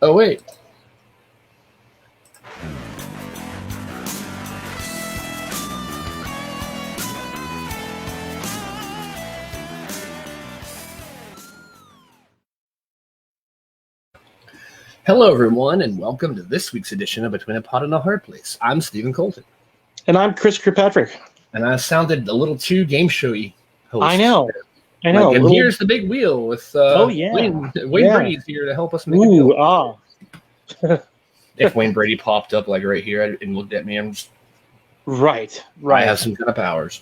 Oh, wait. Hello, everyone, and welcome to this week's edition of Between a Pot and a Hard Place. I'm Stephen Colton. And I'm Chris Kirkpatrick. And I sounded a little too game showy host. I know. Like, and here's the big wheel with Wayne Brady's here to help us make a deal. If Wayne Brady popped up like right here and looked at me, I'm just right. I have some kind of powers.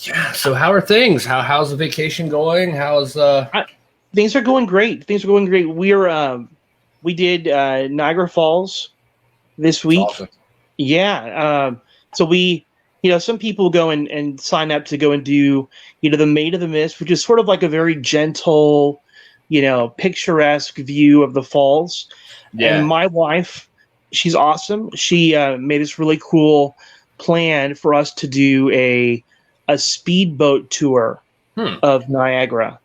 Yeah. So how are things? How's the vacation going? How's things are going great. We did Niagara Falls this week. Awesome. Yeah. So we, some people go and sign up to go and do, the Maid of the Mist, which is sort of like a very gentle, picturesque view of the falls. Yeah. And my wife, she's awesome. She made this really cool plan for us to do a speedboat tour of Niagara.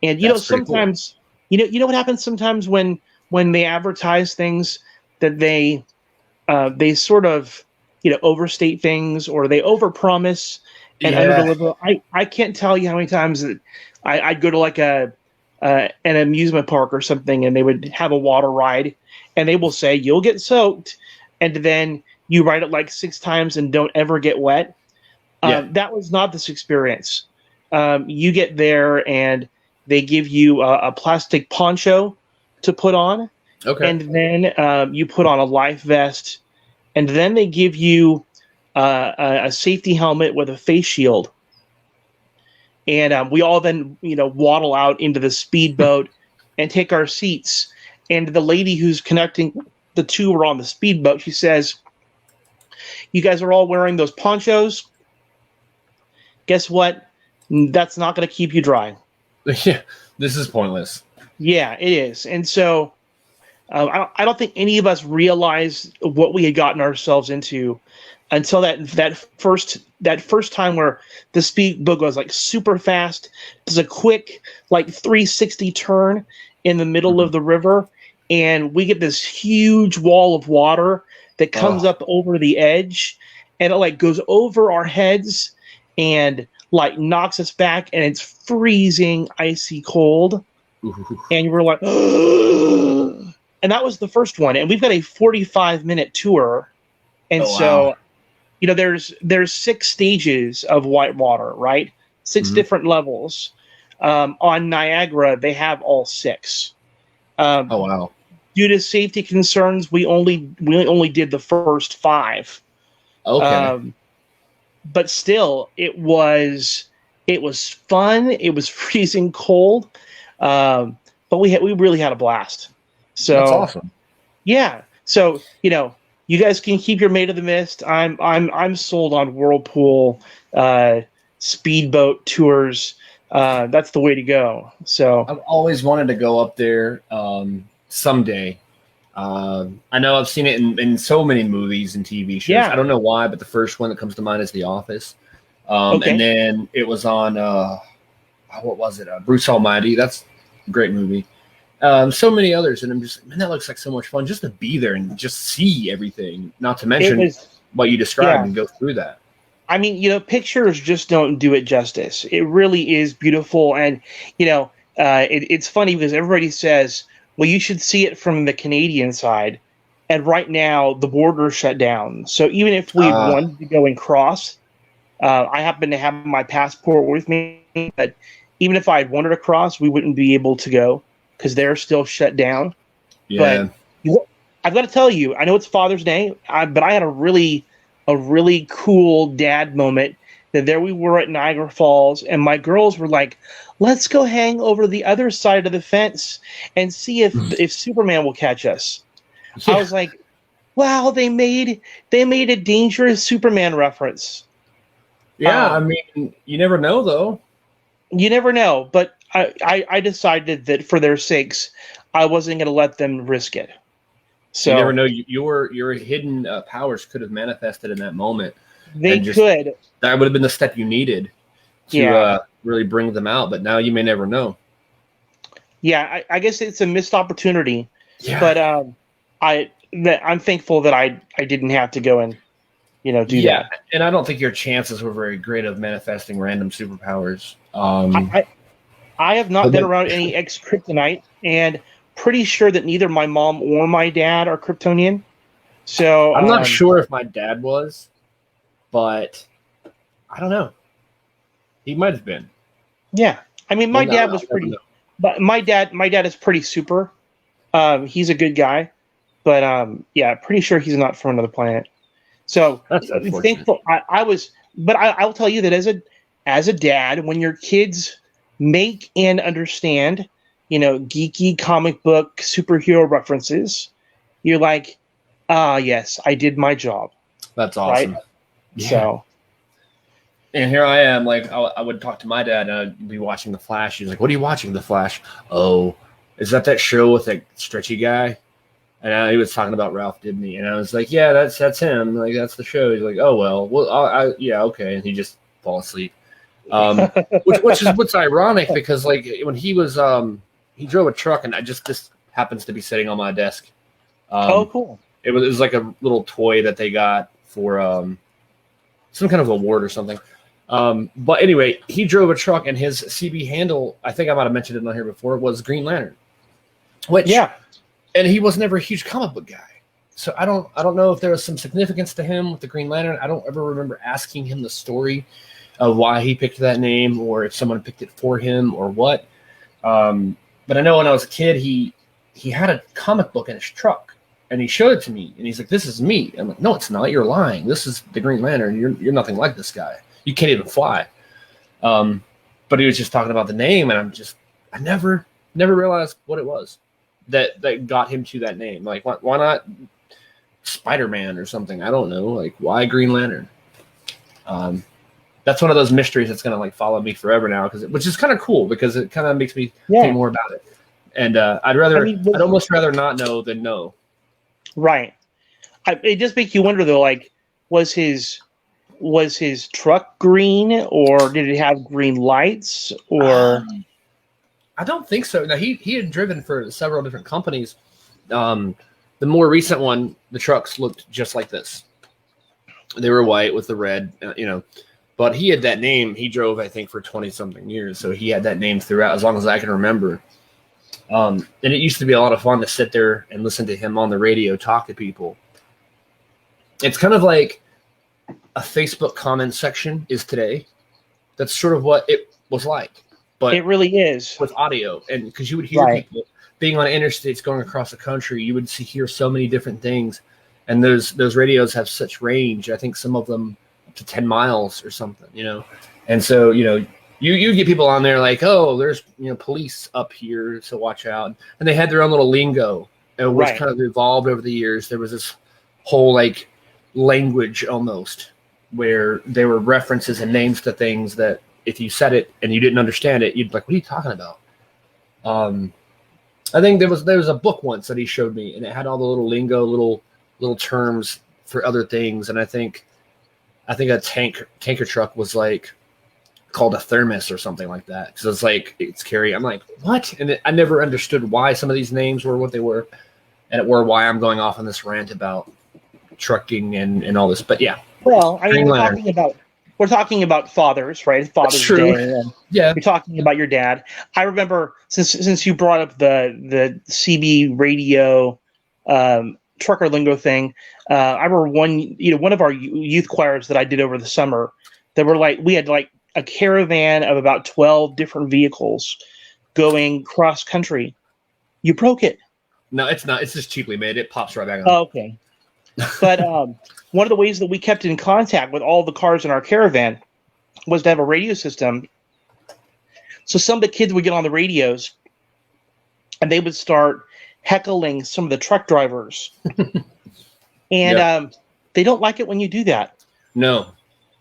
And sometimes cool. you know what happens sometimes when they advertise things that they sort of overstate things, or they overpromise and underdeliver. I can't tell you how many times that I'd go to like an amusement park or something, and they would have a water ride, and they will say you'll get soaked, and then you ride it like 6 times and don't ever get wet. That was not this experience. You get there and they give you a plastic poncho to put on. Okay. And then you put on a life vest, and then they give you a safety helmet with a face shield. And we all then, waddle out into the speedboat and take our seats. And the lady who's connecting the two are on the speedboat. She says, "You guys are all wearing those ponchos. Guess what? That's not going to keep you dry." Yeah, this is pointless. Yeah, it is. And so I don't think any of us realized what we had gotten ourselves into until that first time where the speedboat goes like super fast. There's a quick like 360 turn in the middle of the river, and we get this huge wall of water that comes up over the edge, and it like goes over our heads and like knocks us back, and it's freezing, icy cold. Ooh. And we're like, ugh. And that was the first one. And we've got a 45-minute tour. And there's 6 stages of whitewater, right? 6 different levels. On Niagara, they have all 6. Due to safety concerns, we only did the first 5. Okay. But still, it was fun. It was freezing cold, but we really had a blast. So that's awesome. Yeah. So you guys can keep your Maid of the Mist. I'm sold on whirlpool speedboat tours. That's the way to go. So I've always wanted to go up there someday. I know I've seen it in so many movies and TV shows. Yeah. I don't know why, but the first one that comes to mind is The Office. Okay. And then it was on, what was it? Bruce Almighty. That's a great movie. So many others. And I'm just, man, that looks like so much fun just to be there and just see everything, not to mention what you described and go through that. I mean, pictures just don't do it justice. It really is beautiful. And, it's funny because everybody says, well, you should see it from the Canadian side. And right now, the border is shut down. So even if we wanted to go and cross, I happen to have my passport with me. But even if I had wanted to cross, we wouldn't be able to go because they're still shut down. Yeah. But I've got to tell you, I know it's Father's Day, but I had a really cool dad moment. That there we were at Niagara Falls, and my girls were like, "Let's go hang over the other side of the fence and see if Superman will catch us." Yeah. I was like, "Wow, they made a dangerous Superman reference." Yeah, I mean, you never know, though. You never know, but I decided that for their sakes, I wasn't going to let them risk it. So you never know. Your hidden powers could have manifested in that moment. They could. That would have been the step you needed to really bring them out. But now you may never know. Yeah, I guess it's a missed opportunity. Yeah. But I'm thankful that I didn't have to go and do that. And I don't think your chances were very great of manifesting random superpowers. I have not been around any ex-Kryptonite, and pretty sure that neither my mom or my dad are Kryptonian. So I'm not sure if my dad was, but I don't know. He might have been. Yeah, I mean, my dad was pretty, but my dad is pretty super. He's a good guy, but yeah, pretty sure he's not from another planet. So that's thankful. I was, but I'll tell you that as a dad, when your kids make and understand, geeky comic book superhero references, you're like, yes, I did my job. That's awesome. Right? Yeah. So. And here I am, like, I would talk to my dad, and I'd be watching The Flash. He's like, "What are you watching, The Flash?" "Oh, is that show with that stretchy guy?" And he was talking about Ralph Dibny, and I was like, "Yeah, that's him. Like, that's the show." He's like, "Oh well, yeah, okay," and he just fall asleep. Which is what's ironic, because like when he was he drove a truck, and this happens to be sitting on my desk. Oh, cool! It was like a little toy that they got for some kind of award or something. But anyway, he drove a truck, and his CB handle, I think I might have mentioned it on here before, was Green Lantern. And he was never a huge comic book guy. So I don't know if there was some significance to him with the Green Lantern. I don't ever remember asking him the story of why he picked that name, or if someone picked it for him or what. But I know when I was a kid, he had a comic book in his truck, and he showed it to me, and he's like, "This is me." I'm like, "No, it's not. You're lying. This is the Green Lantern. You're nothing like this guy. You can't even fly." But he was just talking about the name, and I never realized what it was that got him to that name. Like, why not Spider-Man or something? I don't know. Like, why Green Lantern? That's one of those mysteries that's gonna like follow me forever now, which is kind of cool, because it kind of makes me think more about it. And I'd almost rather not know than know. Right. It just makes you wonder though, like, was his truck green, or did it have green lights, or? I don't think so. Now he had driven for several different companies. The more recent one, the trucks looked just like this. They were white with the red, but he had that name. He drove, I think, for 20 something years. So he had that name throughout, as long as I can remember. And it used to be a lot of fun to sit there and listen to him on the radio talk to people. It's kind of like a Facebook comment section is today. That's sort of what it was like. But it really is, with audio, and because you would hear people being on interstates going across the country, you would hear so many different things, and those radios have such range. I think some of them up to 10 miles or something, And so you get people on there like, "Oh, there's police up here, so watch out," and they had their own little lingo, which kind of evolved over the years. There was this whole like language almost, where there were references and names to things that, if you said it and you didn't understand it, you'd be like, "What are you talking about?" I think there was a book once that he showed me, and it had all the little lingo, little terms for other things. And I think a tanker truck was like called a thermos or something like that, because it's like it's carry. I'm like, what? And I never understood why some of these names were what they were, or why I'm going off on this rant about trucking and all this. But yeah. Well, I mean, we're talking about fathers, right? Father's Day. And you're talking about your dad. I remember, since you brought up the CB radio trucker lingo thing, I remember one of our youth choirs that I did over the summer. We had like a caravan of about 12 different vehicles going cross country. You broke it. No, it's not. It's just cheaply made. It pops right back on. Oh, okay. But one of the ways that we kept in contact with all the cars in our caravan was to have a radio system. So some of the kids would get on the radios, and they would start heckling some of the truck drivers. And they don't like it when you do that. No.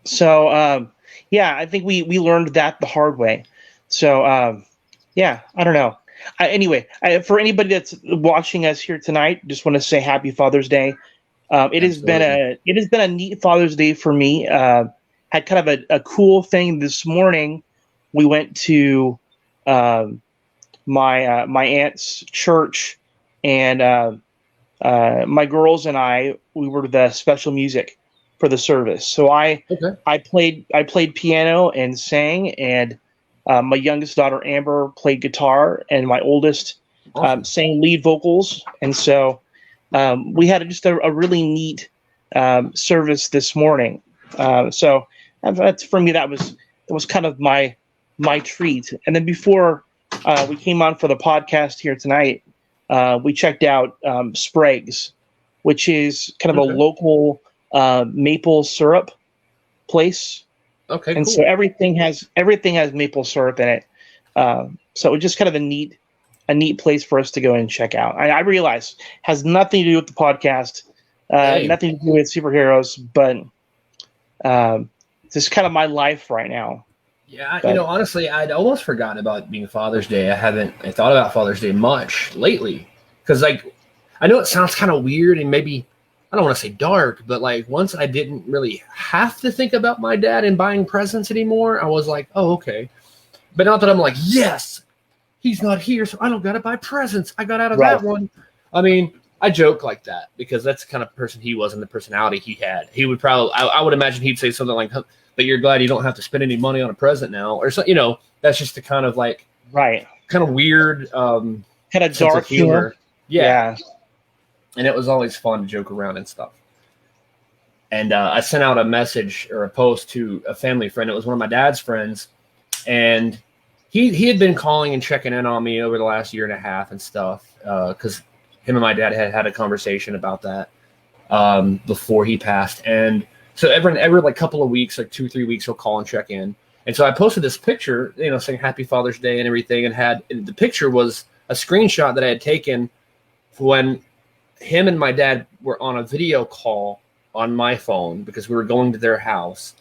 So, I think we learned that the hard way. So, I don't know. Anyway, for anybody that's watching us here tonight, just want to say Happy Father's Day. It has been a neat Father's Day for me. Had kind of a cool thing this morning. We went to my aunt's church, and my girls and we were the special music for the service. So I played piano and sang, and my youngest daughter Amber played guitar, and my oldest sang lead vocals. And so we had just a really neat service this morning. So that's, for me, that was kind of my treat. And then before we came on for the podcast here tonight, we checked out Sprague's, which is kind of a local maple syrup place. Okay, and cool. So everything has maple syrup in it. So it was just kind of a neat place for us to go and check out. I realize has nothing to do with the podcast, nothing to do with superheroes, but this is kind of my life right now. Yeah, honestly, I'd almost forgotten about being Father's Day. I haven't thought about Father's Day much lately, because I know it sounds kind of weird and maybe I don't want to say dark, but once I didn't really have to think about my dad and buying presents anymore, I was like, oh, okay. But not that I'm like, yes, he's not here, so I don't got to buy presents. I got out of that one. I mean, I joke like that because that's the kind of person he was and the personality he had. He would probably, I would imagine he'd say something like, but you're glad you don't have to spend any money on a present now, or so. That's just the kind of kind of weird, kind of dark humor. Yeah. And it was always fun to joke around and stuff. And I sent out a message or a post to a family friend. It was one of my dad's friends, and he had been calling and checking in on me over the last year and a half and stuff, because him and my dad had a conversation about that before he passed. And so every couple of weeks, 2 or 3 weeks, he'll call and check in. And so I posted this picture, saying Happy Father's Day and everything, and the picture was a screenshot that I had taken when him and my dad were on a video call on my phone because we were going to their house,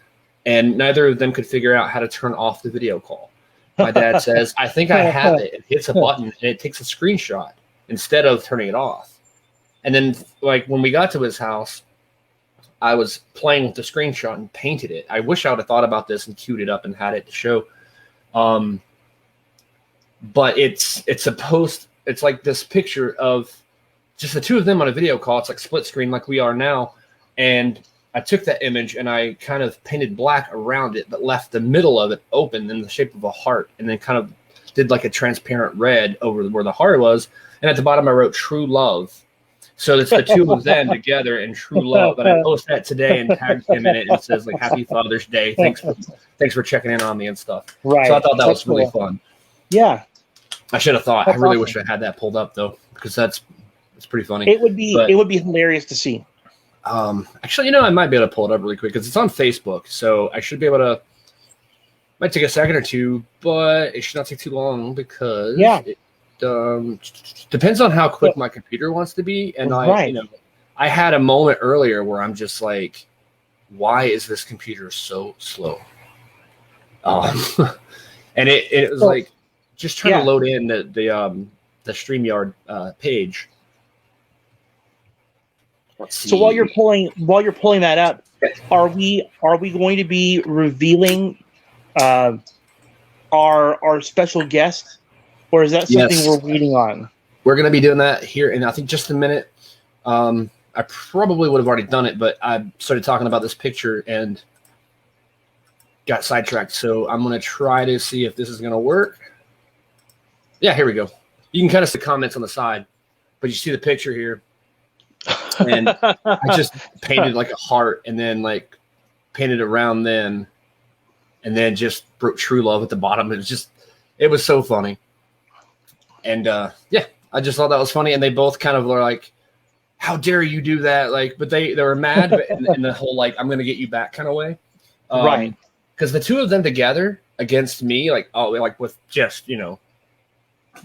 and neither of them could figure out how to turn off the video call. My dad says, I think I have it, and hits a button, and it takes a screenshot instead of turning it off. And then when we got to his house, I was playing with the screenshot and painted it. I wish I would have thought about this and queued it up and had it to show. But it's a post. It's like this picture of just the two of them on a video call. It's like split screen like we are now. And I took that image and I kind of painted black around it, but left the middle of it open in the shape of a heart, and then kind of did a transparent red over where the heart was. And at the bottom, I wrote True Love. So it's the two of them together in true love. And I posted that today and tagged him in it, and it says Happy Father's Day. Thanks for checking in on me and stuff. Right. So I thought that was really fun. Yeah. I should have thought. I really wish I had that pulled up though, because it's pretty funny. It would be hilarious to see. Actually, I might be able to pull it up really quick because it's on Facebook. So I should be able to. Might take a second or two, but it should not take too long because it depends on how quick my computer wants to be. And I had a moment earlier where I'm just like, why is this computer so slow? And it was just trying to load in the StreamYard page. Let's see. So while you're pulling that up, are we going to be revealing our special guest, or is that something we're waiting on? We're going to be doing that here in I think just a minute. I probably would have already done it, but I started talking about this picture and got sidetracked. So I'm going to try to see if this is going to work. Yeah, here we go. You can kind of see the comments on the side, but you see the picture here. And I just painted a heart and then painted around them and then just wrote True Love at the bottom. It was so funny. And I just thought that was funny. And they both kind of were like, how dare you do that? But they were mad in the whole, I'm going to get you back kind of way. Right. Because the two of them together against me, with just,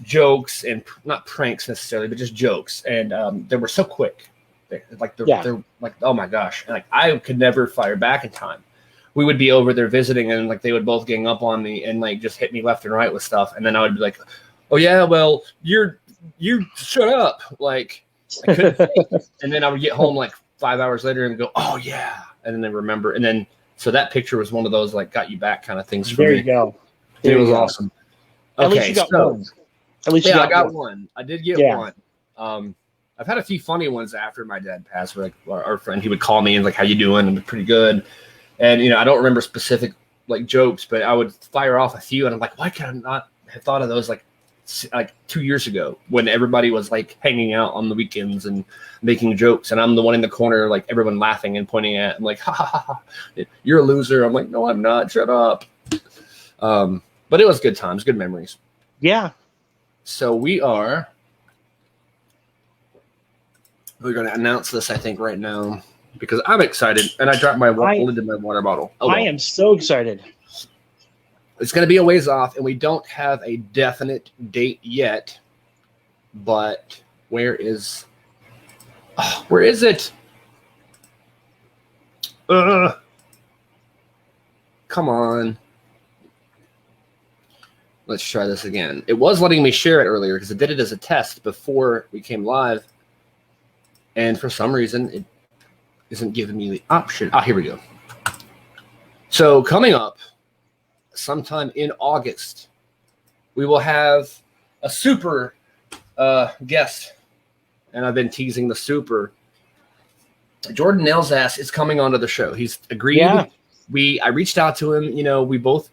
jokes and not pranks necessarily, but just jokes. And they were so quick. They're oh my gosh. And I could never fire back in time. We would be over there visiting and they would both gang up on me and just hit me left and right with stuff. And then I would be like, oh yeah, well, you shut up. I couldn't think. And then I would get home 5 hours later and go, oh yeah. And then they remember. And then, so that picture was one of those got you back kind of things for me. There you go. It was awesome. At least you got one. At least yeah, you I got one. one. I did get one. I've had a few funny ones after my dad passed. Where, like our friend, he would call me and like, "How you doing?" I'm pretty good. And I don't remember specific like jokes, but I would fire off a few, and I'm like, why can I not have thought of those like 2 years ago when everybody was like hanging out on the weekends and making jokes, and I'm the one in the corner, like everyone laughing and pointing at. I'm like, ha ha ha, ha. You're a loser. I'm like, no, I'm not. Shut up. But it was good times, good memories. Yeah. So we're going to announce this, I think, right now because I'm excited, and I dropped my lid in my water bottle. Oh, well. I am so excited. It's going to be a ways off, and we don't have a definite date yet. But where is it? Come on. Let's try this again. It was letting me share it earlier because it did it as a test before we came live. And for some reason, it isn't giving me the option. Here we go. So coming up sometime in August, we will have a super guest. And I've been teasing the super. Jordan Nailsass is coming onto the show. He's agreed. Yeah. I reached out to him. We both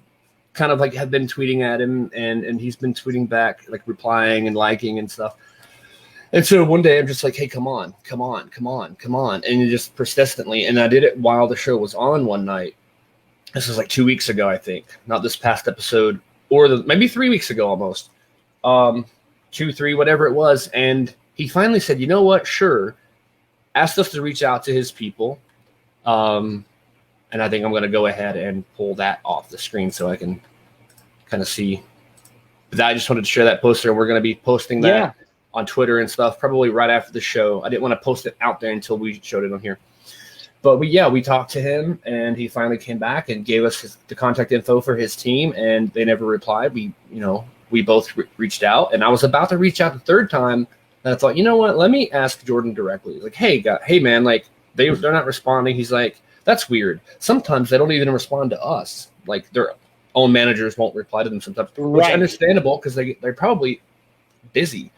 kind of like have been tweeting at him, and he's been tweeting back, like replying and liking and stuff. And so one day I'm just like, hey, come on. And just persistently. And I did it while the show was on one night. This was like 2 weeks ago, I think. Not this past episode, or maybe 3 weeks ago almost. 2, 3, whatever it was. And he finally said, you know what? Sure. Asked us to reach out to his people. And I think I'm going to go ahead and pull that off the screen so I can kind of see. But I just wanted to share that poster, and we're going to be posting that on Twitter and stuff probably right after the show. I didn't want to post it out there until we showed it on here. But we talked to him, and he finally came back and gave us the contact info for his team, and they never replied. We both reached out, and I was about to reach out the third time, and I thought, you know what? Let me ask Jordan directly. Like, hey man, like they're not responding. He's like, that's weird. Sometimes they don't even respond to us. Like their own managers won't reply to them sometimes, which is understandable because they're probably busy,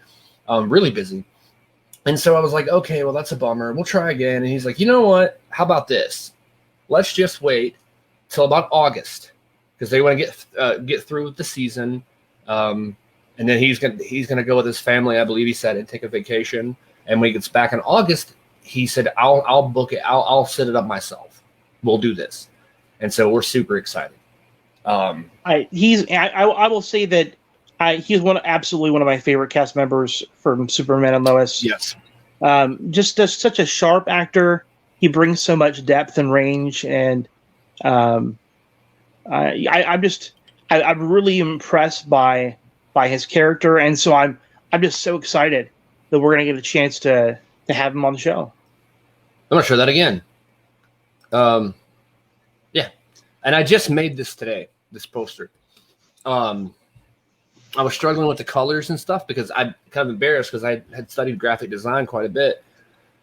really busy. And so I was like, okay, well, that's a bummer. We'll try again. And he's like, you know what? How about this? Let's just wait till about August because they want to get through with the season. And then he's gonna go with his family, I believe he said, and take a vacation. And when he gets back in August, he said, I'll book it. I'll set it up myself. We'll do this. And so we're super excited. I will say that he's absolutely one of my favorite cast members from Superman and Lois. Yes. Just such a sharp actor. He brings so much depth and range, and I'm really impressed by his character, and so I'm just so excited that we're gonna get a chance to have him on the show. I'm gonna show that again. And I just made this today, this poster. I was struggling with the colors and stuff because I'm kind of embarrassed because I had studied graphic design quite a bit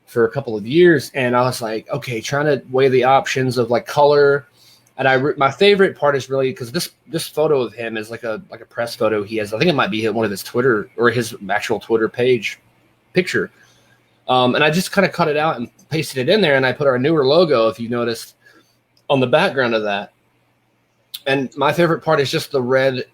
for a couple of years. And I was like, okay, trying to weigh the options of like color. And my favorite part is really because this photo of him is like a press photo he has. I think it might be one of his Twitter or his actual Twitter page picture. And I just kind of cut it out and pasted it in there. And I put our newer logo, if you noticed, on the background of that. And my favorite part is just the red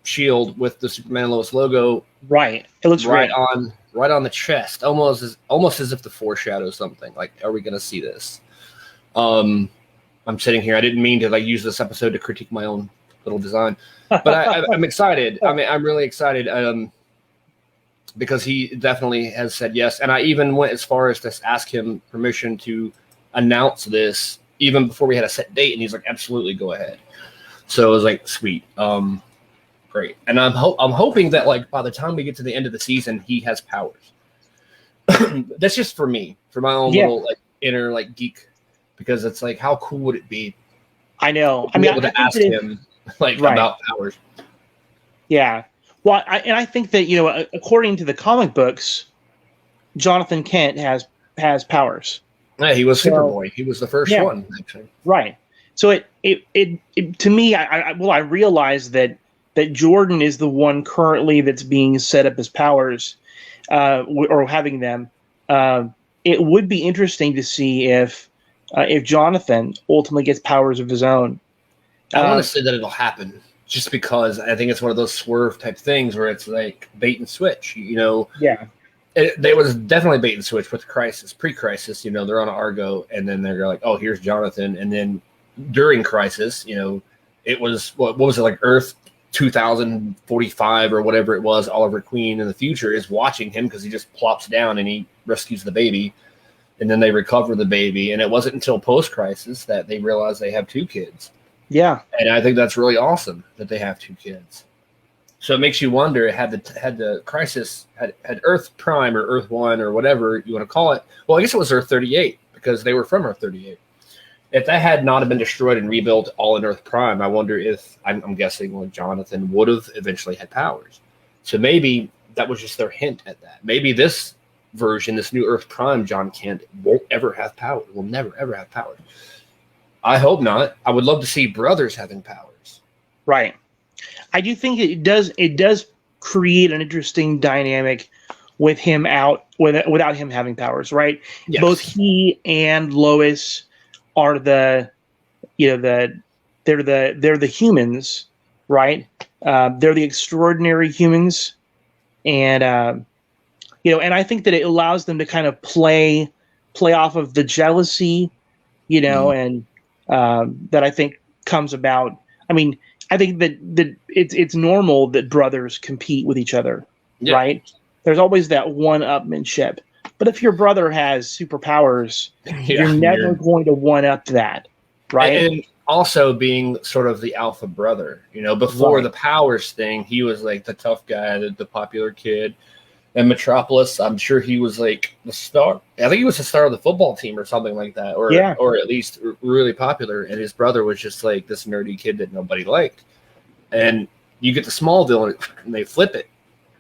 shield with the Superman and Lois logo. Right. It looks right on the chest, almost as if to foreshadow something. Like, are we going to see this? I'm sitting here. I didn't mean to like use this episode to critique my own little design, but I'm excited. I mean, I'm really excited because he definitely has said yes. And I even went as far as to ask him permission to announce this even before we had a set date, and he's like, absolutely, go ahead. So it was like, sweet. Great. And I'm hoping that like by the time we get to the end of the season, he has powers. That's just for me, for my own little like inner like geek, because it's like, how cool would it be? I know. I mean, able to ask him like about powers. Yeah. Well, I think that according to the comic books, Jonathan Kent has powers. Yeah, he was Superboy. He was the first one, actually. Right. So it to me, I realized that that Jordan is the one currently that's being set up as powers, or having them. It would be interesting to see if Jonathan ultimately gets powers of his own. I want to say that it'll happen, just because I think it's one of those swerve type things where it's like bait and switch. Yeah. There was definitely bait and switch with Crisis, pre-Crisis. They're on Argo, and then they're like, "Oh, here's Jonathan," and then during Crisis, it was what was it, like Earth 2045 or whatever it was. Oliver Queen in the future is watching him because he just plops down and he rescues the baby, and then they recover the baby. And it wasn't until post-Crisis that they realized they have 2 kids. Yeah, and I think that's really awesome that they have 2 kids. So it makes you wonder, had the Crisis had Earth Prime or Earth 1 or whatever you want to call it. Well, I guess it was Earth 38 because they were from Earth 38. If that had not been destroyed and rebuilt all in Earth Prime, I wonder if I'm guessing Jonathan would have eventually had powers. So maybe that was just their hint at that. Maybe this version, this new Earth Prime John Kent, won't ever have powers. Will never ever have powers. I hope not. I would love to see brothers having powers. Right. I do think it does create an interesting dynamic with him without him having powers, right? Yes. Both he and Lois are they're the humans, right? They're the extraordinary humans, and and I think that it allows them to kind of play off of the jealousy, and that I think comes about. I mean, I think that it's normal that brothers compete with each other, right? There's always that one-upmanship. But if your brother has superpowers, you're never going to one-up that, right? And also being sort of the alpha brother. Before the powers thing, he was like the tough guy, the popular kid. And Metropolis, I'm sure he was like the star. I think he was the star of the football team or something like that, or at least really popular. And his brother was just like this nerdy kid that nobody liked. And you get to Smallville and they flip it,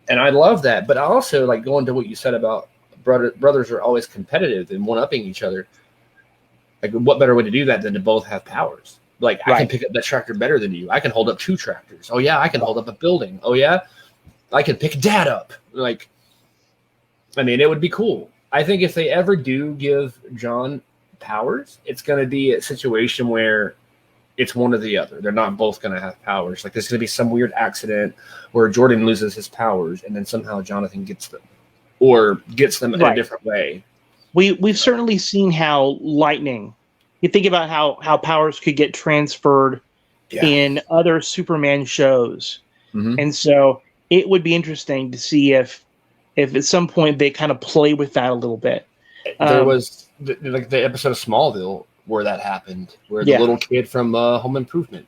and I love that. But I also like going to what you said about brothers are always competitive and one-upping each other. Like, what better way to do that than to both have powers? Like, I can pick up that tractor better than you. I can hold up 2 tractors. Oh yeah, I can hold up a building. Oh yeah, I can pick Dad up. Like, I mean, it would be cool. I think if they ever do give John powers, it's going to be a situation where it's one or the other. They're not both going to have powers. Like, there's going to be some weird accident where Jordan loses his powers and then somehow Jonathan gets them, or gets them in a different way. We've certainly seen how lightning. You think about how powers could get transferred in other Superman shows, and so it would be interesting to see if at some point they kind of play with that a little bit. There was the episode of Smallville where that happened, where the little kid from Home Improvement,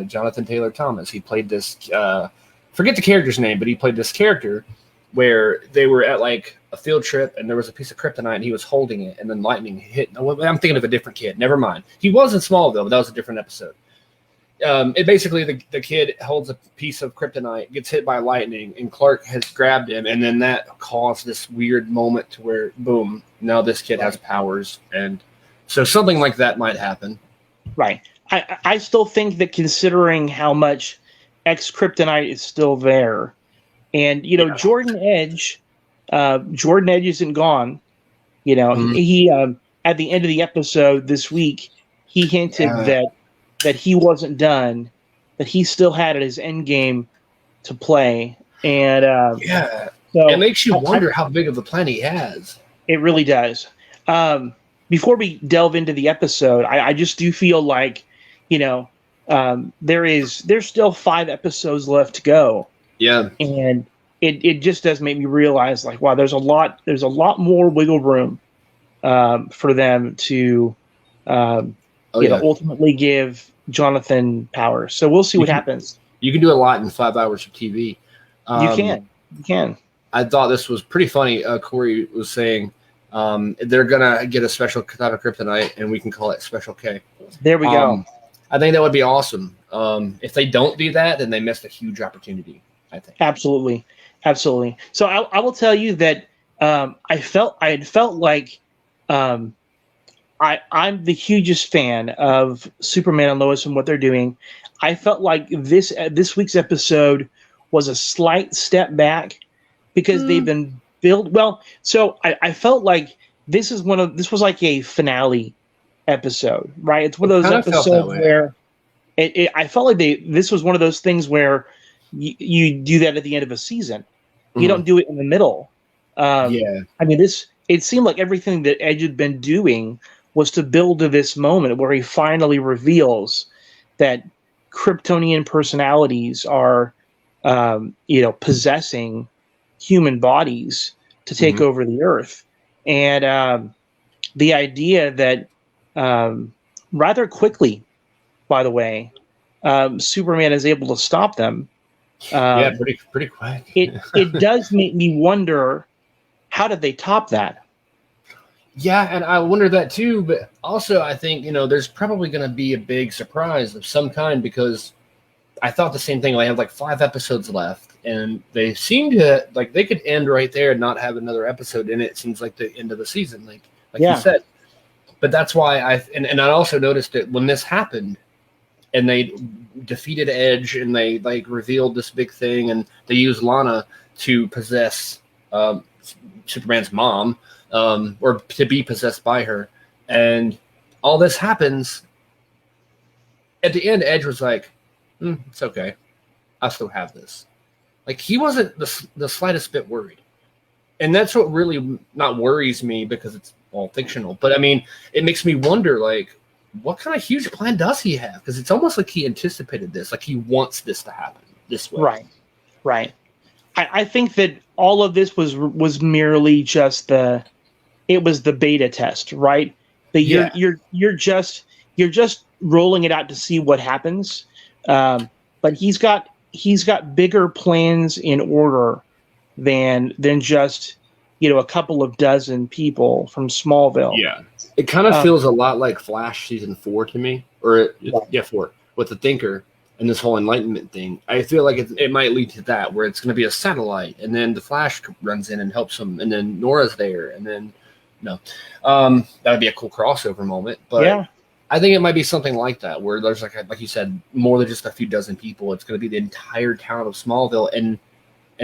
Jonathan Taylor Thomas, he played this, forget the character's name, but he played this character where they were at like a field trip and there was a piece of kryptonite and he was holding it and then lightning hit. I'm thinking of a different kid. Never mind. He was in Smallville, but that was a different episode. It basically, the kid holds a piece of kryptonite, gets hit by lightning, and Clark has grabbed him, and then that caused this weird moment to where, boom, now this kid has powers, and so something like that might happen. Right. I still think that, considering how much X-Kryptonite is still there, and Jordan Edge isn't gone. He at the end of the episode this week, he hinted that he wasn't done, that he still had his end game to play. And so it makes you wonder how big of a plan he has. It really does. Before we delve into the episode, I just do feel like, there's still 5 episodes left to go. Yeah. And it just does make me realize, like, wow, there's a lot more wiggle room for them to ultimately give Jonathan powers. So we'll see what happens. You can do a lot in 5 hours of TV. You can. I thought this was pretty funny. Corey was saying they're gonna get a special type of kryptonite, and we can call it Special K. There we go. I think that would be awesome. If they don't do that, then they missed a huge opportunity, I think. Absolutely. So I will tell you that I had felt like I'm the hugest fan of Superman and Lois and what they're doing. I felt like this week's episode was a slight step back because they've been built well. So I felt like this was like a finale episode, right? It's one of those episodes where I felt like this was one of those things where you do that at the end of a season. You don't do it in the middle. I mean, it seemed like everything that Edge had been doing was to build to this moment where he finally reveals that Kryptonian personalities are, possessing human bodies to take over the Earth. And the idea that rather quickly, by the way, Superman is able to stop them. Pretty quick. It does make me wonder, how did they top that? Yeah, and I wonder that too, but also I think, there's probably going to be a big surprise of some kind, because I thought the same thing. They have like 5 episodes left, and they seem to, like, they could end right there and not have another episode in it. It seems like the end of the season, like you said. But that's why I also noticed that when this happened and they defeated Edge and they like revealed this big thing, and they used Lana to possess Superman's mom, or to be possessed by her, and all this happens. At the end, Edge was like, "It's okay, I still have this." Like, he wasn't the slightest bit worried, and that's what really not worries me, because it's all fictional. But I mean, it makes me wonder, like, what kind of huge plan does he have? Because it's almost like he anticipated this, like he wants this to happen this way. Right. I think that all of this was merely just the beta test, right? That you're just rolling it out to see what happens. But he's got bigger plans in order than just a couple of dozen people from Smallville. Yeah, it kind of feels a lot like Flash season 4 to me, or 4 with the Thinker and this whole Enlightenment thing. I feel like it might lead to that, where it's going to be a satellite, and then the Flash runs in and helps him, and then Nora's there, and then that would be a cool crossover moment. But I think it might be something like that, where there's like you said, more than just a few dozen people. It's going to be the entire town of Smallville, and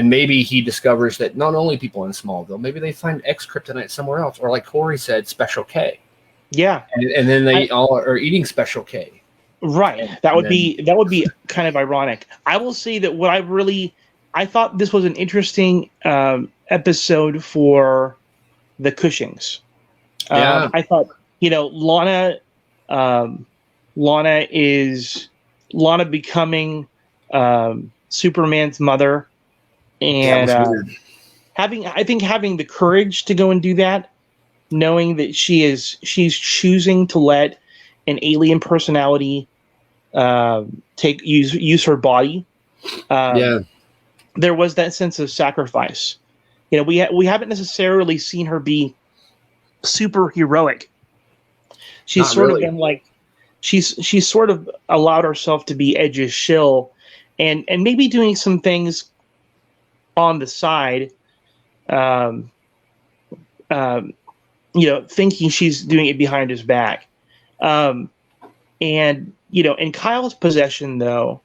maybe he discovers that not only people in Smallville, maybe they find X-Kryptonite somewhere else, or like Corey said, Special K. Yeah, and then they all are eating Special K. Right. That would be kind of ironic. I will say that I thought this was an interesting episode for the Cushings. I thought, Lana becoming Superman's mother, and having the courage to go and do that, knowing that she's choosing to let an alien personality use her body. There was that sense of sacrifice. We haven't necessarily seen her be super heroic. She's been like, she's sort of allowed herself to be Edge's shill, and maybe doing some things on the side, thinking she's doing it behind his back. In Kyle's possession, though,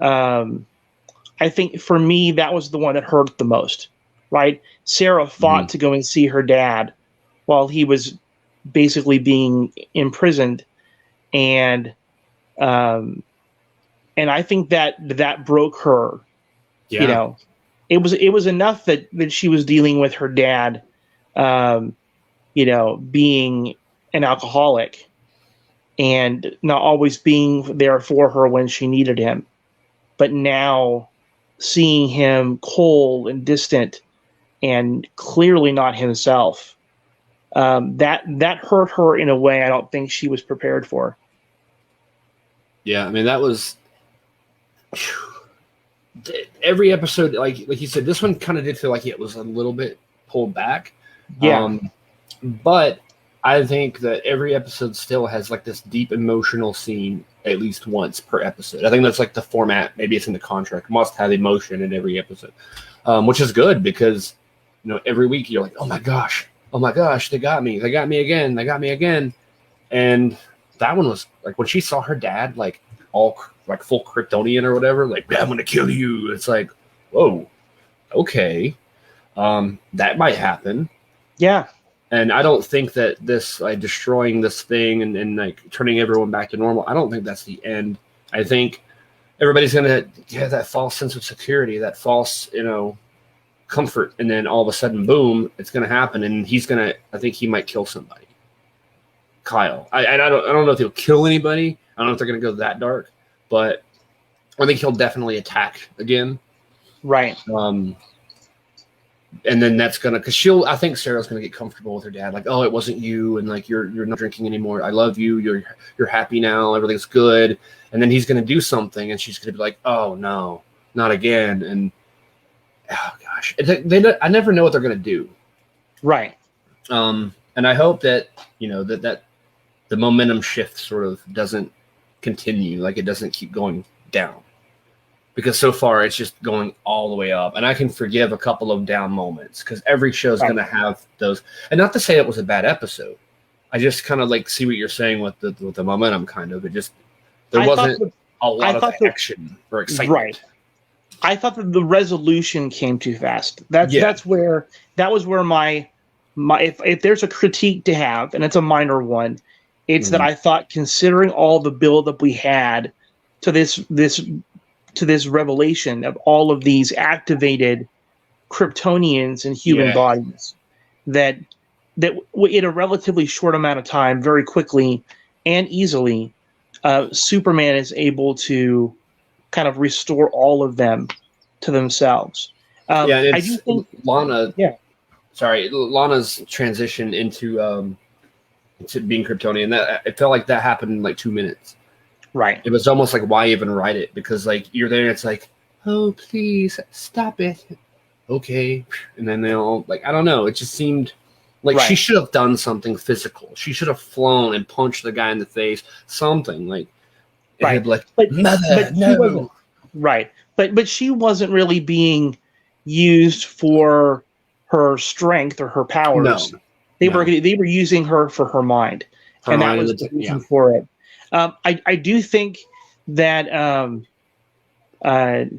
I think for me, that was the one that hurt the most, right? Sarah fought to go and see her dad while he was basically being imprisoned. And I think that broke her. It was enough that she was dealing with her dad, being an alcoholic and not always being there for her when she needed him. But now seeing him cold and distant and clearly not himself, that hurt her in a way I don't think she was prepared for. Yeah, I mean, that was every episode, like you said, this one kind of did feel like it was a little bit pulled back. But I think that every episode still has like this deep emotional scene at least once per episode. I think that's like the format. Maybe it's in the contract. Must have emotion in every episode, which is good, because every week you're like, oh my gosh, they got me again. And that one was like when she saw her dad, like all like full Kryptonian or whatever, like, yeah, I'm going to kill you. It's like, whoa, okay. That might happen. Yeah. And I don't think that this, like, destroying this thing and like turning everyone back to normal, I don't think that's the end. I think everybody's going to have that false sense of security, that false, comfort. And then all of a sudden, boom, it's going to happen. And I think he might kill somebody. Kyle. I don't know if he'll kill anybody. I don't know if they're going to go that dark, but I think he'll definitely attack again. Right. And then that's gonna, because I think Sarah's gonna get comfortable with her dad, like, oh, it wasn't you, and like you're not drinking anymore. I love you. You're happy now. Everything's good. And then he's gonna do something, and she's gonna be like, oh no, not again. And oh gosh, I never know what they're gonna do. Right. And I hope that that the momentum shift sort of doesn't continue, like it doesn't keep going down. Because so far it's just going all the way up, and I can forgive a couple of down moments because every show is going to have those. And not to say it was a bad episode, I just kind of like see what you're saying with the momentum. Kind of, there wasn't a lot of action or excitement. Right. I thought that the resolution came too fast. That was where my if there's a critique to have, and it's a minor one, it's that I thought, considering all the buildup we had to this revelation of all of these activated Kryptonians in human bodies, that in a relatively short amount of time, very quickly and easily, Superman is able to kind of restore all of them to themselves. I do think Lana. Yeah. Sorry, Lana's transition into to being Kryptonian. That it felt like that happened in like 2 minutes. Right. It was almost like, why even write it? Because like you're there, and it's like, oh, please stop it. Okay. And then they all like, I don't know. It just seemed like she should have done something physical. She should have flown and punched the guy in the face. Something like, right. Like, mother, no. Right. But she wasn't really being used for her strength or her powers. No. They were using her for her mind, and that was the reason for it. I do think that that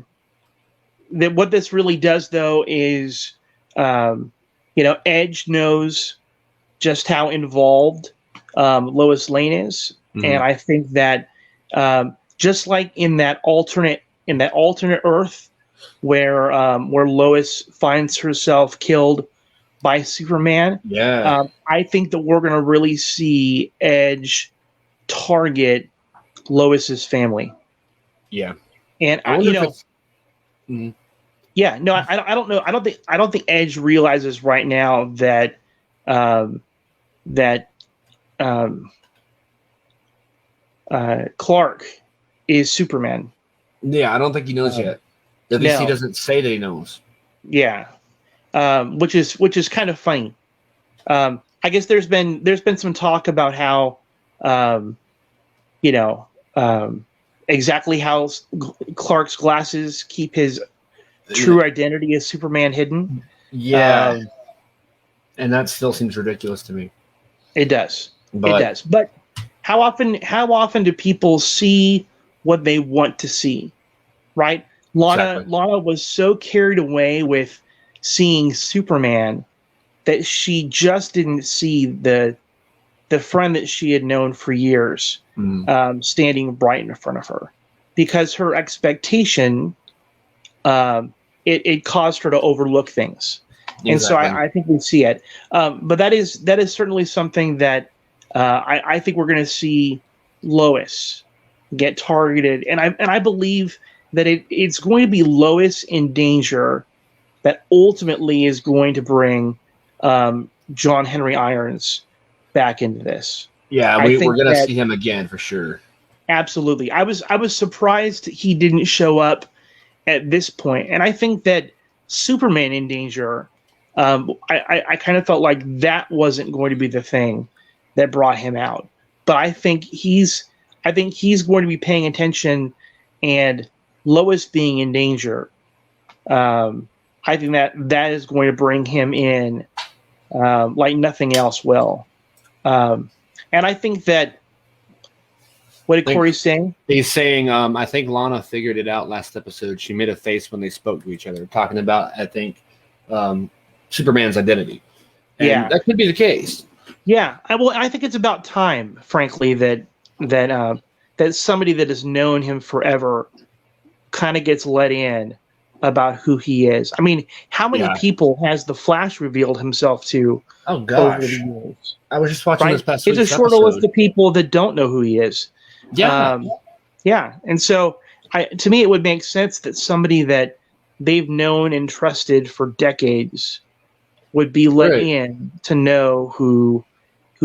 what this really does, though, is Edge knows just how involved Lois Lane is, and I think that just like in that alternate Earth where Lois finds herself killed by Superman, I think that we're going to really see Edge target Lois's family. Yeah. And I don't know. I don't think Edge realizes right now that Clark is Superman. Yeah, I don't think he knows yet. At least he doesn't say that he knows. Yeah. Which is kind of funny. I guess there's been some talk about how exactly how Clark's glasses keep his true identity as Superman hidden. Yeah. And that still seems ridiculous to me. It does. But how often do people see what they want to see? Right? Lana was so carried away with seeing Superman that she just didn't see the friend that she had known for years standing right in front of her, because her expectation it caused her to overlook things. Exactly. And so I think we see it. But that is certainly something that I think we're going to see Lois get targeted, and I believe that it's going to be Lois in danger that ultimately is going to bring John Henry Irons back into this. Yeah, we're going to see him again for sure. Absolutely. I was surprised he didn't show up at this point, and I think that Superman in danger, I kind of felt like that wasn't going to be the thing that brought him out. But I think he's going to be paying attention, and Lois being in danger, I think that is going to bring him in like nothing else will. And I think that, what did Corey say? He's saying, I think Lana figured it out last episode. She made a face when they spoke to each other, talking about, I think, Superman's identity. And that could be the case. Yeah. I think it's about time, frankly, that somebody that has known him forever kind of gets let in about who he is. I mean, how many people has the Flash revealed himself to? Oh, gosh. Over the years? I was just watching this past week's It's a short list of people that don't know who he is. Yeah. And so to me, it would make sense that somebody that they've known and trusted for decades would be let in to know who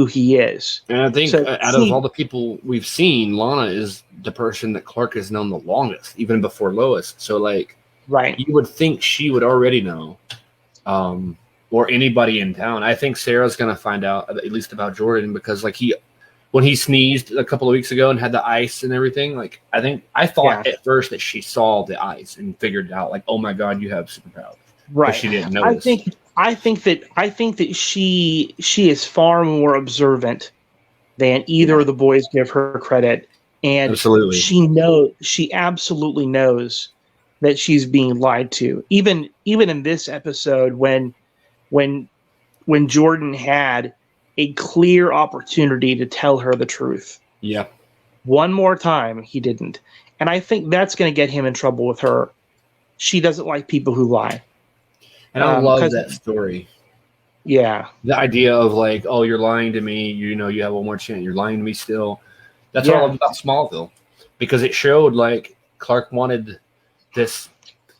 he is. And I think out of all the people we've seen, Lana is the person that Clark has known the longest, even before Lois. So, like, you would think she would already know, or anybody in town. I think Sarah's going to find out at least about Jordan because, like, when he sneezed a couple of weeks ago and had the ice and everything, like, I thought at first that she saw the ice and figured out, like, oh my God, you have superpowers. Right. But she didn't notice. I think that she is far more observant than either of the boys give her credit, and absolutely. she absolutely knows that she's being lied to. Even in this episode, when Jordan had a clear opportunity to tell her the truth. Yeah. One more time, he didn't, and I think that's going to get him in trouble with her. She doesn't like people who lie. And I love that story. Yeah. The idea of, like, oh, you're lying to me. You know, you have one more chance. You're lying to me still. That's all about Smallville. Because it showed, like, Clark wanted this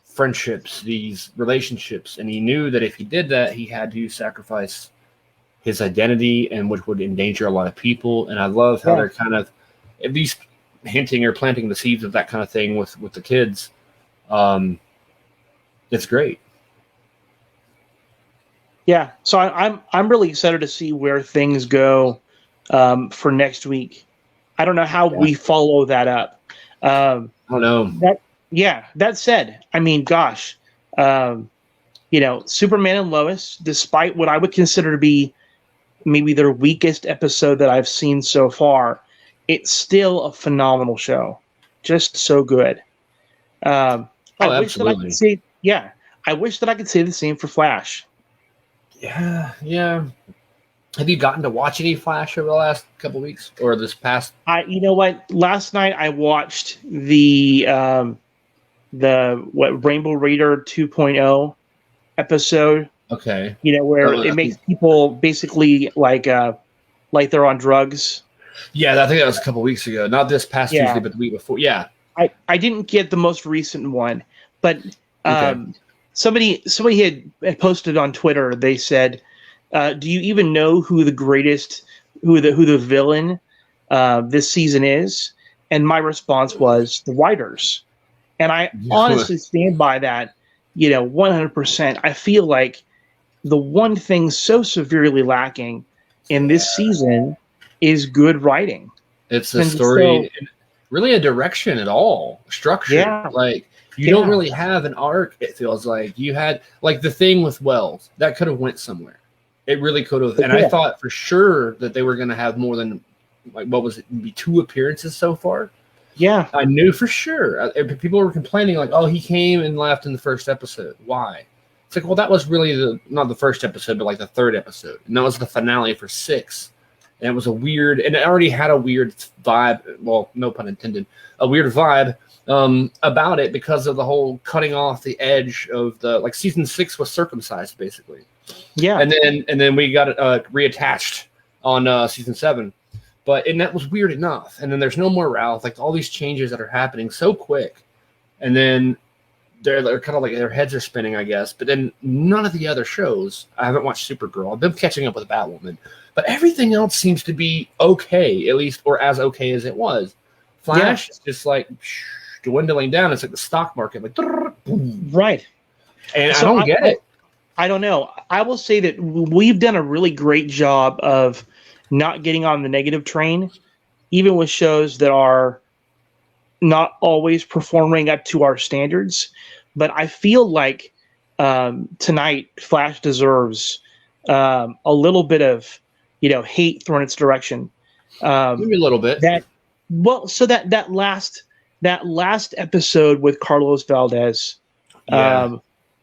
friendships, these relationships. And he knew that if he did that, he had to sacrifice his identity, and which would endanger a lot of people. And I love how they're kind of at least hinting or planting the seeds of that kind of thing with the kids. It's great. Yeah, so I'm really excited to see where things go for next week. I don't know how we follow that up. I don't know. That said, I mean, gosh, Superman and Lois, despite what I would consider to be maybe their weakest episode that I've seen so far, it's still a phenomenal show. Just so good. I wish that I could say, I wish that I could say the same for Flash. Yeah. Have you gotten to watch any Flash over the last couple of weeks or this past? You know what? Last night I watched the Rainbow Raider 2.0 episode. Okay. Where it makes people basically like they're on drugs. Yeah, I think that was a couple of weeks ago. Not this past Tuesday, but the week before. Yeah. I didn't get the most recent one, but somebody had posted on Twitter. They said, "Do you even know who the villain this season is?" And my response was the writers, and I honestly stand by that. 100%. I feel like the one thing so severely lacking in this season is good writing. It's a story, really a direction at all, structure. Yeah. Like. You don't really have an arc, it feels like. You had, like, the thing with Wells. That could have went somewhere. It really could have. And I thought for sure that they were going to have more than, like, what was it, maybe 2 appearances so far? Yeah. I knew for sure. People were complaining, like, oh, he came and left in the first episode. Why? It's like, well, that was really not the first episode, but, like, the 3rd episode. And that was the finale for 6. And it was and it already had a weird vibe. Well, no pun intended. A weird vibe. About it because of the whole cutting off the edge of season 6 was circumcised basically. Yeah. And then we got it reattached on season 7. And that was weird enough. And then there's no more Ralph, like all these changes that are happening so quick. And then they're kind of like their heads are spinning, I guess. But then none of the other shows, I haven't watched Supergirl. I've been catching up with Batwoman. But everything else seems to be okay, at least, or as okay as it was. Flash is just like dwindling down. It's like the stock market, like right. And so I don't get it. I don't know. I will say that we've done a really great job of not getting on the negative train, even with shows that are not always performing up to our standards. But I feel like tonight Flash deserves a little bit of hate thrown its direction Maybe a little bit. So that last episode with Carlos Valdez,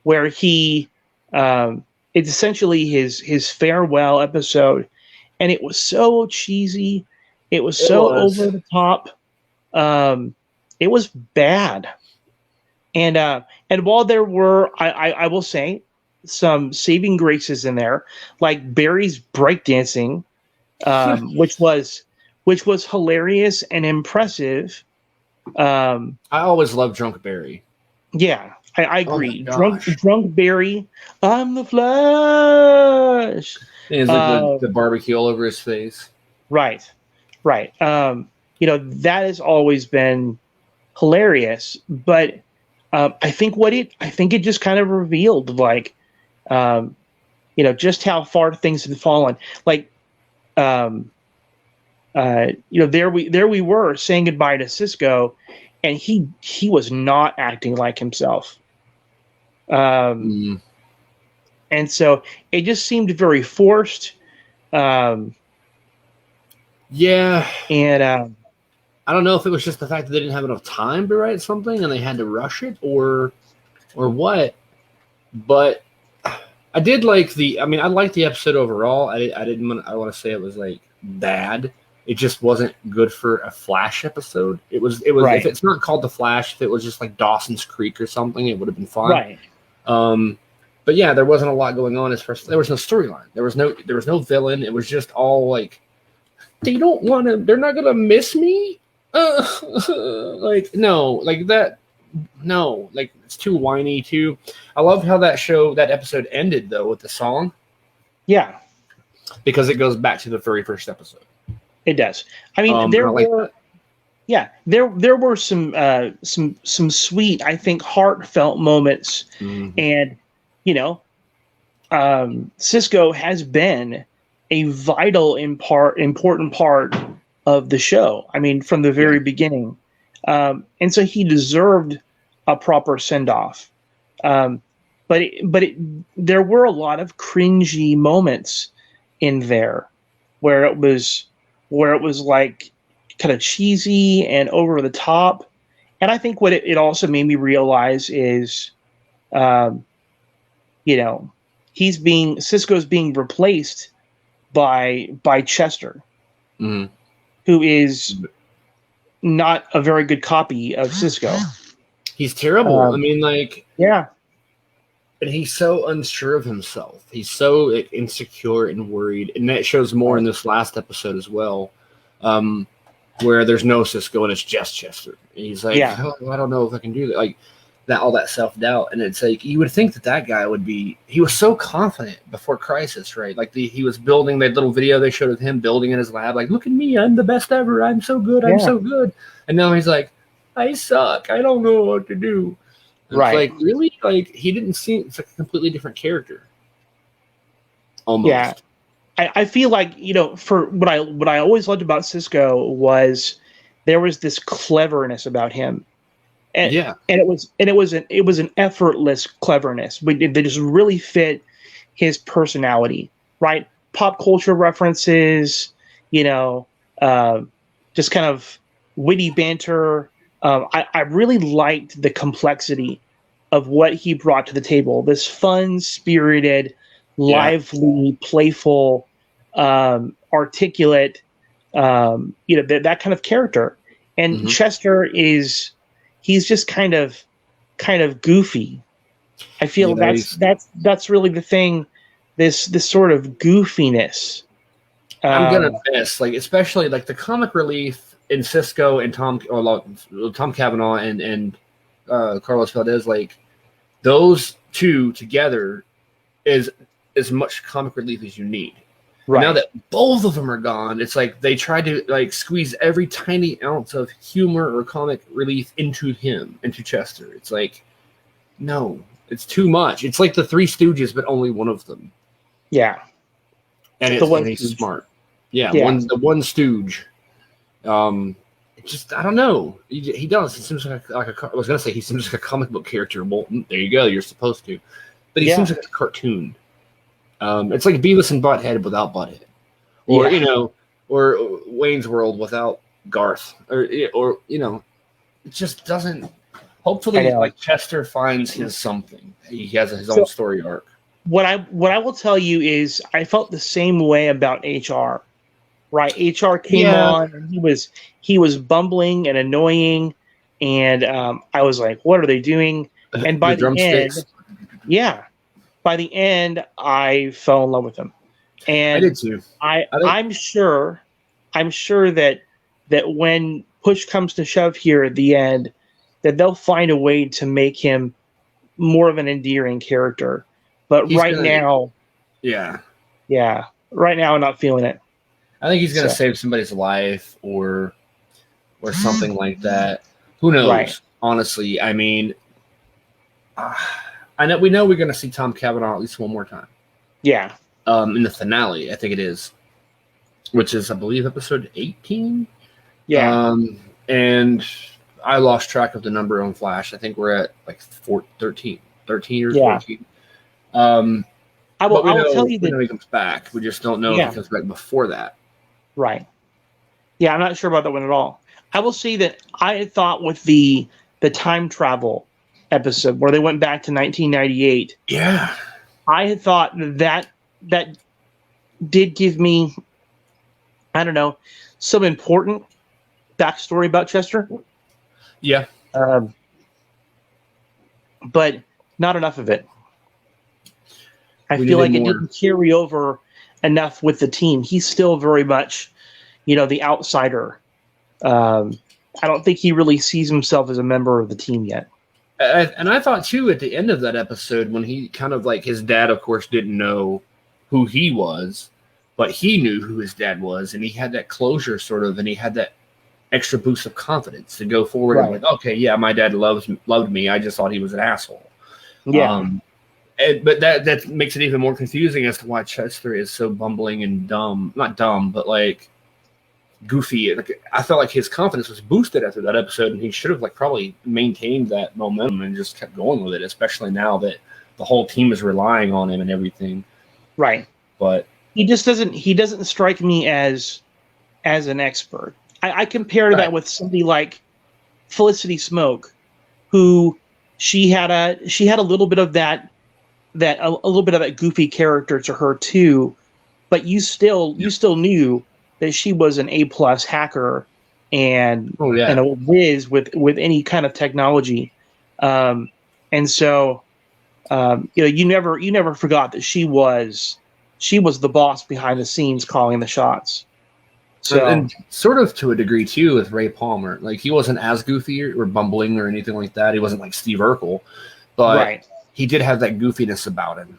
where he it's essentially his farewell episode, and it was so cheesy, it was over the top, it was bad, and while there were, I will say, some saving graces in there, like Barry's breakdancing, which was hilarious and impressive. I always loved Drunk Barry. Yeah, I agree. Drunk Barry, I'm the Flash. And like the barbecue all over his face. Right. That has always been hilarious, but I think it just kind of revealed, like, just how far things had fallen. Like, there we were saying goodbye to Cisco, and he was not acting like himself. And so it just seemed very forced. Yeah. And I don't know if it was just the fact that they didn't have enough time to write something and they had to rush it, or what. But I did like I liked the episode overall. I want to say it was like bad. It just wasn't good for a Flash episode. It was right. If it's not called The Flash, if it was just like Dawson's Creek or something, it would have been fine. Right. But yeah, there wasn't a lot going on there was no storyline. There was no villain. It was just all like, they're not gonna miss me. Like, no, like that. No, like, it's too whiny too. I loved how that episode ended though with the song. Yeah. Because it goes back to the very first episode. It does. I mean, there were some sweet, I think, heartfelt moments, and Cisco has been a vital, important part of the show. I mean, from the very beginning, and so he deserved a proper send off. But there were a lot of cringy moments in there where it was like kind of cheesy and over the top. And I think what it also made me realize is, Cisco's being replaced by Chester, who is not a very good copy of Cisco. He's terrible. Yeah. And he's so unsure of himself. He's so insecure and worried. And that shows more in this last episode as well, where there's no Cisco and it's just Chester. And he's like, oh, I don't know if I can do that. Like, all that self-doubt. And it's like, you would think that guy would be, he was so confident before Crisis, right? Like, he was building that little video they showed of him building in his lab. Like, look at me, I'm the best ever. I'm so good. I'm so good. And now he's like, I suck. I don't know what to do. Right. It's like, really? Like, he didn't seem, it's like a completely different character. Almost. Yeah. I feel like, for what I always loved about Cisco was there was this cleverness about him. And it was an effortless cleverness. They just really fit his personality, right? Pop culture references, just kind of witty banter. I really liked the complexity of what he brought to the table. This fun, spirited, lively, playful, articulate, that kind of character. And Chester he's just kind of goofy. I feel that's really the thing. This sort of goofiness. I'm gonna miss, like, especially like the comic relief in Cisco and Tom Cavanaugh and Carlos Valdez. Like, those two together is as much comic relief as you need. Right. Now that both of them are gone, it's like they tried to like squeeze every tiny ounce of humor or comic relief into Chester. It's like, no, it's too much. It's like the Three Stooges, but only one of them. Yeah. And he's smart. Yeah. The one Stooge. Just, I don't know. He does. He seems like I was going to say he seems like a comic book character. Well, there you go. You're supposed to. But he seems like a cartoon. It's like Beavis and Butthead without Butthead. Or, or Wayne's World without Garth, or you know, it just doesn't. Hopefully, like Chester finds his something. He has his own story arc. What I will tell you is I felt the same way about HR. Right, HR came on and he was bumbling and annoying, and I was like, "What are they doing?" And by the end, by the end, I fell in love with him. And I did too. I'm sure that when push comes to shove here at the end, that they'll find a way to make him more of an endearing character. But right now, right now I'm not feeling it. I think he's going to save somebody's life or something like that. Who knows? Right. Honestly, I mean, we know we're going to see Tom Cavanaugh at least one more time. Yeah. In the finale, I think it is, which is, I believe, episode 18. Yeah. And I lost track of the number on Flash. I think we're at like 13 or 14. I will tell you that he comes back. We just don't know if he comes back before that. Right. Yeah, I'm not sure about that one at all. I will say that I thought with the time travel episode where they went back to 1998. Yeah. I had thought that did give me, I don't know, some important backstory about Chester. Yeah. But not enough of it. I feel like it didn't carry over enough with the team. He's still very much, the outsider. I don't think he really sees himself as a member of the team yet. And I thought, too, at the end of that episode, when he kind of like his dad, of course, didn't know who he was, but he knew who his dad was, and he had that closure sort of, and he had that extra boost of confidence to go forward and like, okay, yeah, my dad loved me. I just thought he was an asshole. Yeah. But that makes it even more confusing as to why Chester is so bumbling and dumb. Not dumb, but like goofy. Like, I felt like his confidence was boosted after that episode, and he should have like probably maintained that momentum and just kept going with it, especially now that the whole team is relying on him and everything. Right. But he doesn't strike me as an expert. I compared that with somebody like Felicity Smoke, who she had a little bit of that a little bit of that goofy character to her too, but you still knew that she was an A+ hacker and and a whiz with any kind of technology, and so you never forgot that she was the boss behind the scenes calling the shots. So, and sort of to a degree too with Ray Palmer, like he wasn't as goofy or bumbling or anything like that. He wasn't like Steve Urkel, but he did have that goofiness about him.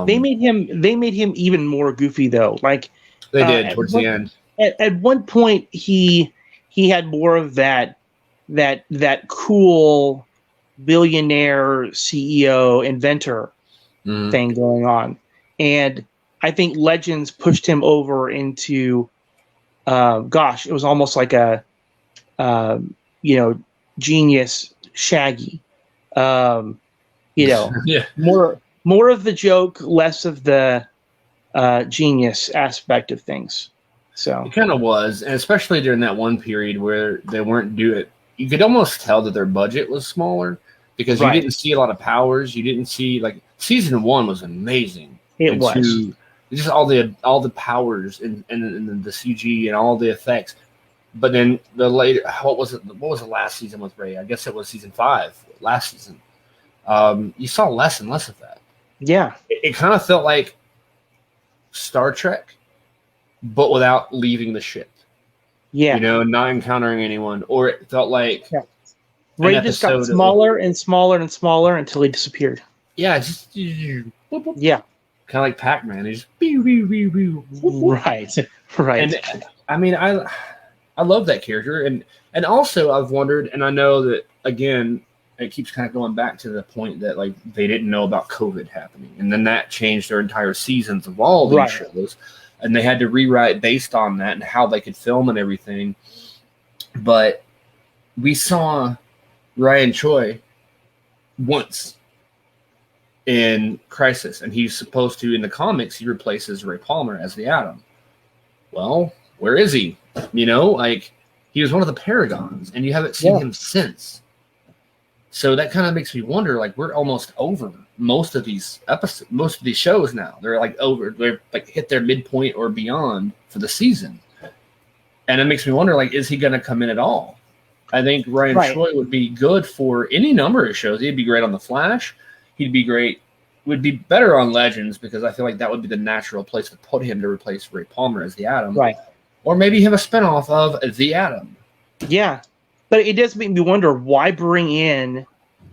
They made him even more goofy though. Like they did towards the end. At one point, he had more of that cool billionaire CEO inventor thing going on, and I think Legends pushed him over into. It was almost like a, genius Shaggy. More of the joke, less of the genius aspect of things. So it kind of was, and especially during that one period where they weren't doing it, you could almost tell that their budget was smaller because you didn't see a lot of powers. You didn't see like season 1 was amazing. It was. Just all the powers and the CG and all the effects, but then the later what was the last season with Ray? I guess it was season 5 last season. You saw less and less of that. Yeah, it kind of felt like Star Trek, but without leaving the ship. Yeah, not encountering anyone, or it felt like Ray just got smaller and smaller and smaller until he disappeared. Yeah, yeah. Kind of like Pac-Man. He's just right. And I mean, I love that character, and also I've wondered, and I know that again, it keeps kind of going back to the point that like they didn't know about COVID happening, and then that changed their entire seasons of all these shows, and they had to rewrite based on that and how they could film and everything. But we saw Ryan Choi once in Crisis, and he's supposed to, in the comics, he replaces Ray Palmer as the Atom. Well, where is he? You know, like he was one of the Paragons, and you haven't seen him since. So that kind of makes me wonder, like, we're almost over most of these episodes, most of these shows now. They're like over, they're like hit their midpoint or beyond for the season. And it makes me wonder, like, is he going to come in at all? I think Ryan Choi would be good for any number of shows. He'd be great on The Flash. He'd be great, would be better on Legends, because I feel like that would be the natural place to put him to replace Ray Palmer as the Atom. Right. Or maybe have a spinoff of the Atom. Yeah. But it does make me wonder, why bring in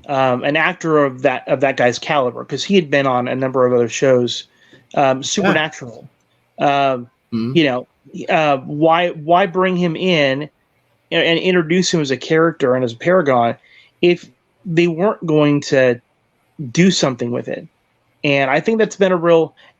an actor of that guy's caliber? Because he had been on a number of other shows, Supernatural. You know, why bring him in and introduce him as a character and as a Paragon if they weren't going to do something with it? And I think that's been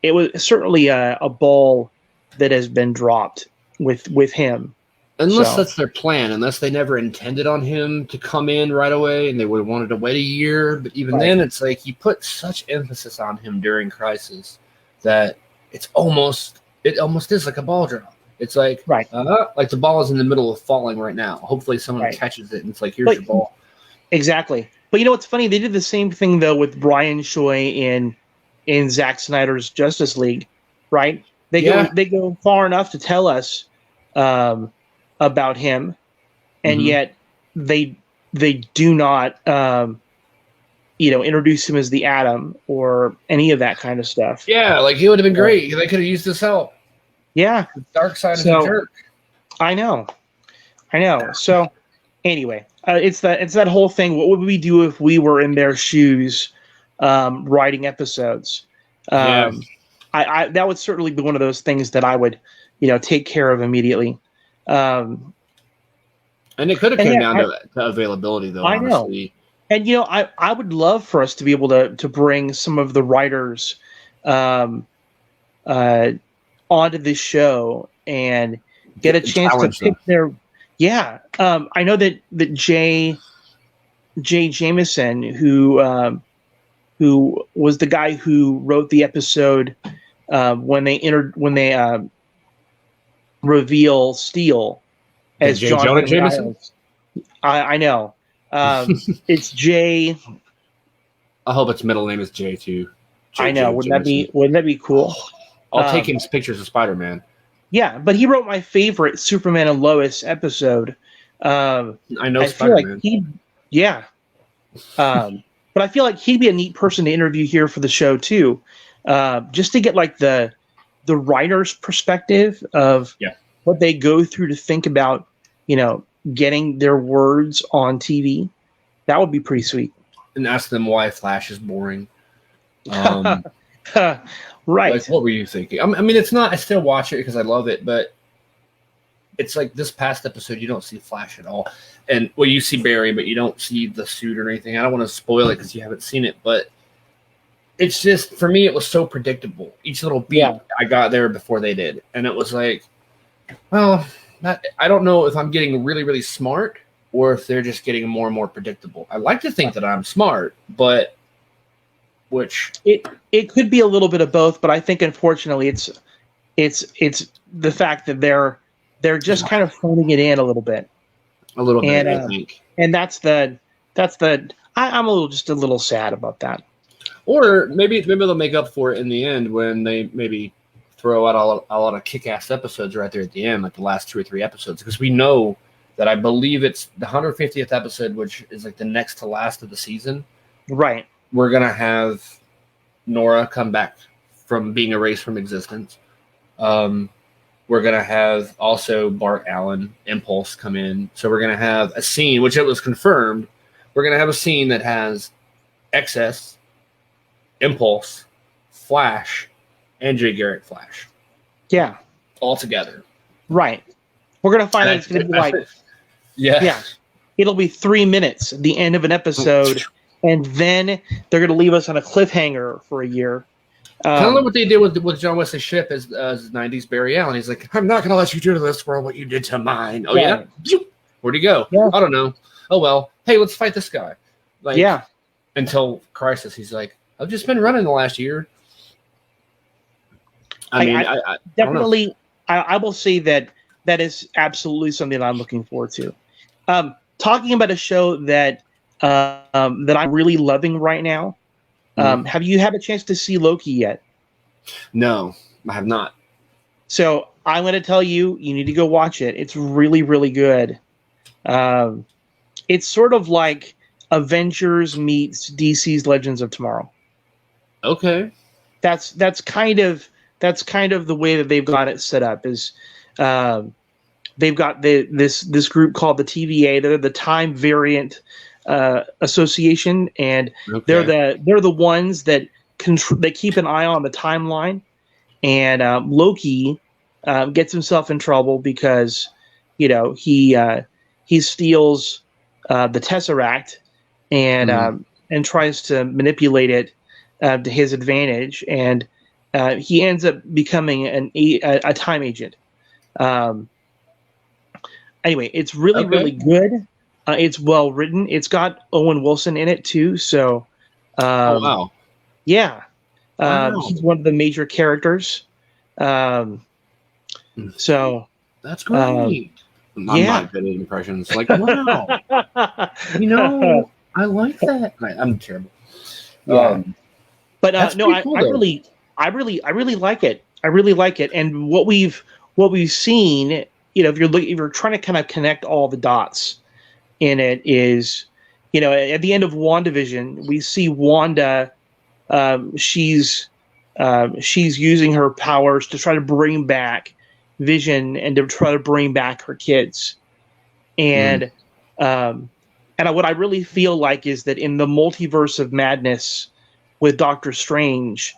it was certainly a ball that has been dropped with him. Unless that's their plan, unless they never intended on him to come in right away and they would have wanted to wait a year. But even then, it's like you put such emphasis on him during Crisis that it almost is like a ball drop. It's like, like the ball is in the middle of falling right now. Hopefully someone catches it and it's like, here's your ball. Exactly. But you know what's funny? They did the same thing, though, with Brian Choi in Zack Snyder's Justice League, right? They go far enough to tell us about him, and yet they do not introduce him as the Atom or any of that kind of stuff. Yeah, like he would have been great. They could have used his help. Yeah. The dark side of the jerk. I know. So anyway, it's that whole thing. What would we do if we were in their shoes writing episodes? I that would certainly be one of those things that I would, take care of immediately. And it could have come down to availability, though. I honestly. Know. And I would love for us to be able to bring some of the writers onto this show and get a chance to pick their. Yeah, I know that Jay Jameson, who was the guy who wrote the episode when they reveal Steel as Jonah Jameson. I know. It's Jay. I hope its middle name is Jay too. I know. Wouldn't that be cool? I'll take him pictures of Spider-Man. Yeah, but he wrote my favorite Superman and Lois episode. I know Spider-Man. But I feel like he'd be a neat person to interview here for the show too, just to get like the writer's perspective of what they go through to think about, getting their words on TV. That would be pretty sweet. And ask them why Flash is boring. Right. Like, what were you thinking? I mean, it's not. I still watch it because I love it, but it's like this past episode, you don't see Flash at all. And you see Barry, but you don't see the suit or anything. I don't want to spoil it because you haven't seen it, but it's just, for me, it was so predictable. Each little beat, I got there before they did, and it was like, well, I don't know if I'm getting really, really smart or if they're just getting more and more predictable. I like to think that I'm smart, but it could be a little bit of both, but I think unfortunately it's the fact that they're just kind of phoning it in a little bit. A little bit, I think. And that's the I'm a little sad about that. Or maybe they'll make up for it in the end when they maybe throw out a lot of kick-ass episodes right there at the end, like the last 2 or 3 episodes, because we know that I believe it's the 150th episode, which is like the next to last of the season. Right. We're going to have Nora come back from being erased from existence. We're going to have also Bart Allen, Impulse, come in. So we're going to have a scene, which it was confirmed. We're going to have a scene that has Excess, Impulse, Flash, and Jay Garrick Flash. Yeah. All together. Right. We're going to find out it's going to be like... Yeah. It'll be 3 minutes at the end of an episode, and then they're going to leave us on a cliffhanger for a year. Kind of like what they did with John Wesley Shipp as 90s Barry Allen. He's like, I'm not going to let you do to this world what you did to mine. Oh, yeah? Where'd he go? Yeah. I don't know. Oh, well. Hey, let's fight this guy. Until Crisis, he's like, I've just been running the last year. I mean, definitely, I will say that that is absolutely something I'm looking forward to. Talking about a show that that I'm really loving right now. Have you had a chance to see Loki yet? No, I have not. So I'm going to tell you, you need to go watch it. It's really, really good. It's sort of like Avengers meets DC's Legends of Tomorrow. Okay. That's kind of the way that they've got it set up. Is they've got this group called the TVA. They're the Time Variant Association, and they're the ones that they keep an eye on the timeline. And Loki gets himself in trouble because he steals the Tesseract and tries to manipulate it to his advantage, and he ends up becoming a time agent. Anyway, it's really good. It's well written. It's got Owen Wilson in it too. So, oh wow, yeah, he's one of the major characters. So that's great. I'm not good at impressions. Like, wow, I like that. I'm terrible. Yeah. But no, cool, I really like it. I really like it. And what we've seen, if you're trying to kind of connect all the dots in it, is, at the end of WandaVision, we see Wanda. She's using her powers to try to bring back Vision and to try to bring back her kids. And what I really feel like is that in the multiverse of madness with Doctor Strange,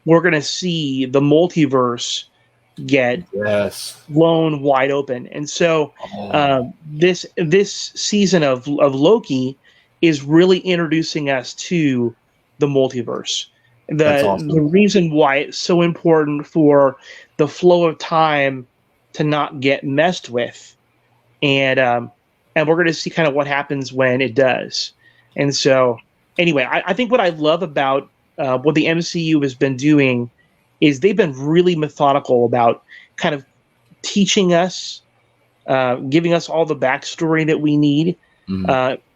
we're going to see the multiverse get blown wide open. And so this season of Loki is really introducing us to the multiverse. The reason why it's so important for the flow of time to not get messed with. And we're going to see kind of what happens when it does. And so, anyway, I think what I love about what the MCU has been doing is they've been really methodical about kind of teaching us, giving us all the backstory that we need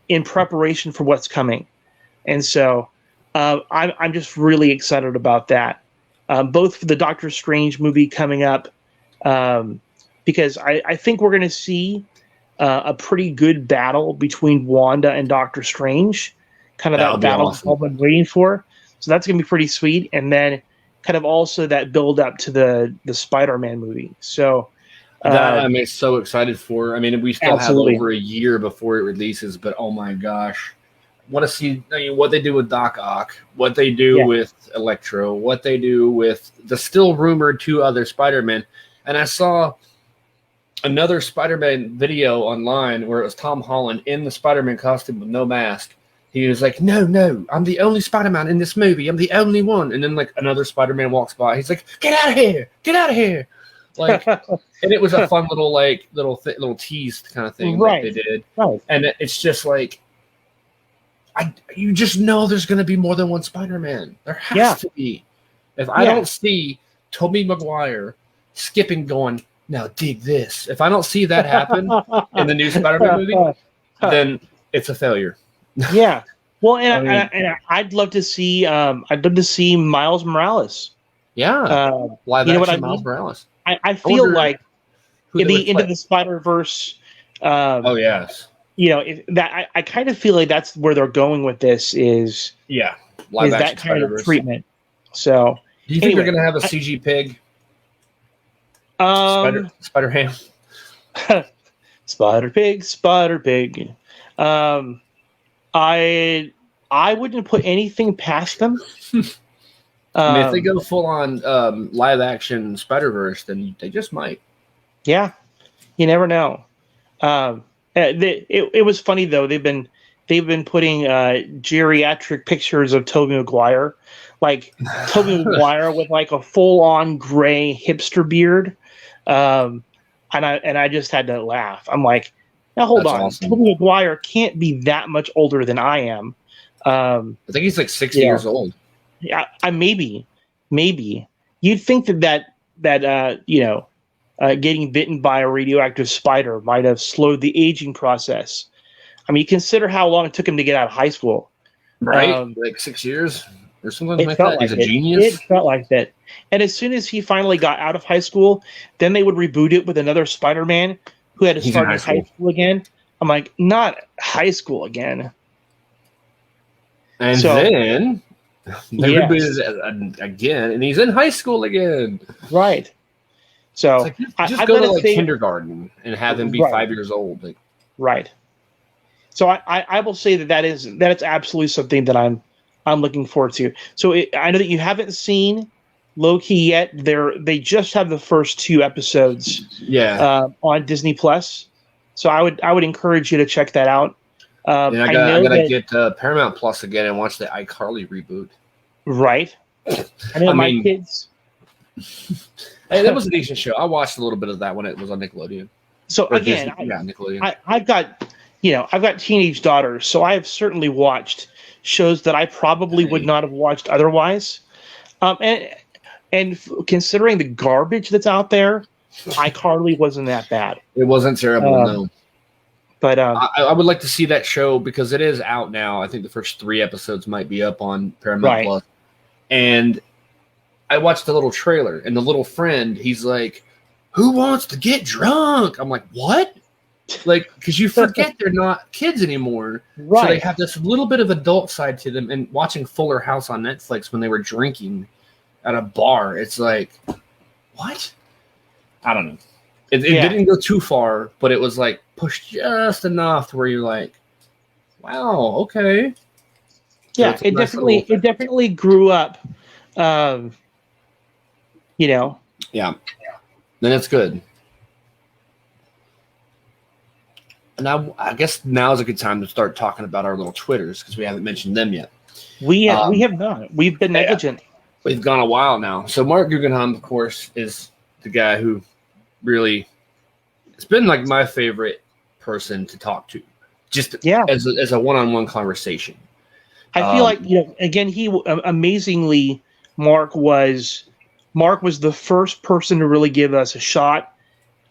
in preparation for what's coming. And so I'm just really excited about that, both for the Doctor Strange movie coming up, because I think we're going to see a pretty good battle between Wanda and Doctor Strange, kind of that battle we've been waiting for. So that's going to be pretty sweet. And then kind of also that build up to the Spider-Man movie. So that I'm so excited for. I mean, we still have over a year before it releases, but oh my gosh. I want to see what they do with Doc Ock, what they do with Electro, what they do with the still rumored 2 other Spider-Men. And I saw another Spider-Man video online where it was Tom Holland in the Spider-Man costume with no mask. He was like, no, I'm the only Spider-Man in this movie. I'm the only one. And then, like, another Spider-Man walks by. He's like, get out of here. Like, and it was a fun little tease kind of thing that they did. Right. And it's just like, you just know there's going to be more than one Spider-Man. There has to be. If I don't see Tobey Maguire skipping going, now dig this. If I don't see that happen in the new Spider-Man movie, then it's a failure. Yeah. Well, and I'd love to see Miles Morales. Yeah. Live action Miles Morales. I feel like into the Spider-Verse. Oh yes. I kind of feel like that's where they're going with this. Is live action that kind of treatment. So, do you think they're going to have a CG pig? Spider-Ham. Spider Pig. I wouldn't put anything past them. I mean, if they go full on live action Spider-Verse, then they just might. Yeah, you never know. It was funny though. They've been putting geriatric pictures of Tobey Maguire, like Tobey Maguire with like a full on gray hipster beard, and I just had to laugh. I'm like, now hold on, awesome. Tobey Maguire can't be that much older than I am. I think he's like 60 years old. Yeah, maybe. You'd think that getting bitten by a radioactive spider might have slowed the aging process. I mean, consider how long it took him to get out of high school. Right? Like 6 years or something like felt that. He's like a genius. It felt like that. And as soon as he finally got out of high school, then they would reboot it with another Spider-Man who had to start in high school again. I'm like, not high school again. And then they rebooted it again, and he's in high school again. Right. So like, just go to like kindergarten and have him be 5 years old. Like, right. So I will say that it's absolutely something that I'm looking forward to. So I know that you haven't seen Loki yet. They just have the first 2 episodes. On Disney Plus. So I would encourage you to check that out. I gotta get Paramount Plus again and watch the iCarly reboot. Right. I know my kids. Hey, that was a decent show. I watched a little bit of that when it was on Nickelodeon. So again, Nickelodeon. I've got teenage daughters, so I have certainly watched shows that I probably would not have watched otherwise. And considering the garbage that's out there, iCarly wasn't that bad. It wasn't terrible, no. But I would like to see that show because it is out now. I think the first 3 episodes might be up on Paramount Plus. And I watched the little trailer, and the little friend, he's like, "Who wants to get drunk?" I'm like, "What?" Like, because you forget they're not kids anymore. Right. So they have this little bit of adult side to them. And watching Fuller House on Netflix when they were drinking at a bar, it's like, what? I don't know. It didn't go too far, but it was like pushed just enough to where you're like, wow, okay. Yeah, so it definitely grew up. Yeah. Then it's good. And I guess now is a good time to start talking about our little Twitters because we haven't mentioned them yet. We have not. We've been negligent. We've gone a while now. So Mark Guggenheim, of course, is the guy who really, it's been like my favorite person to talk to, just as a one-on-one conversation. I feel like, again, he amazingly, Mark was the first person to really give us a shot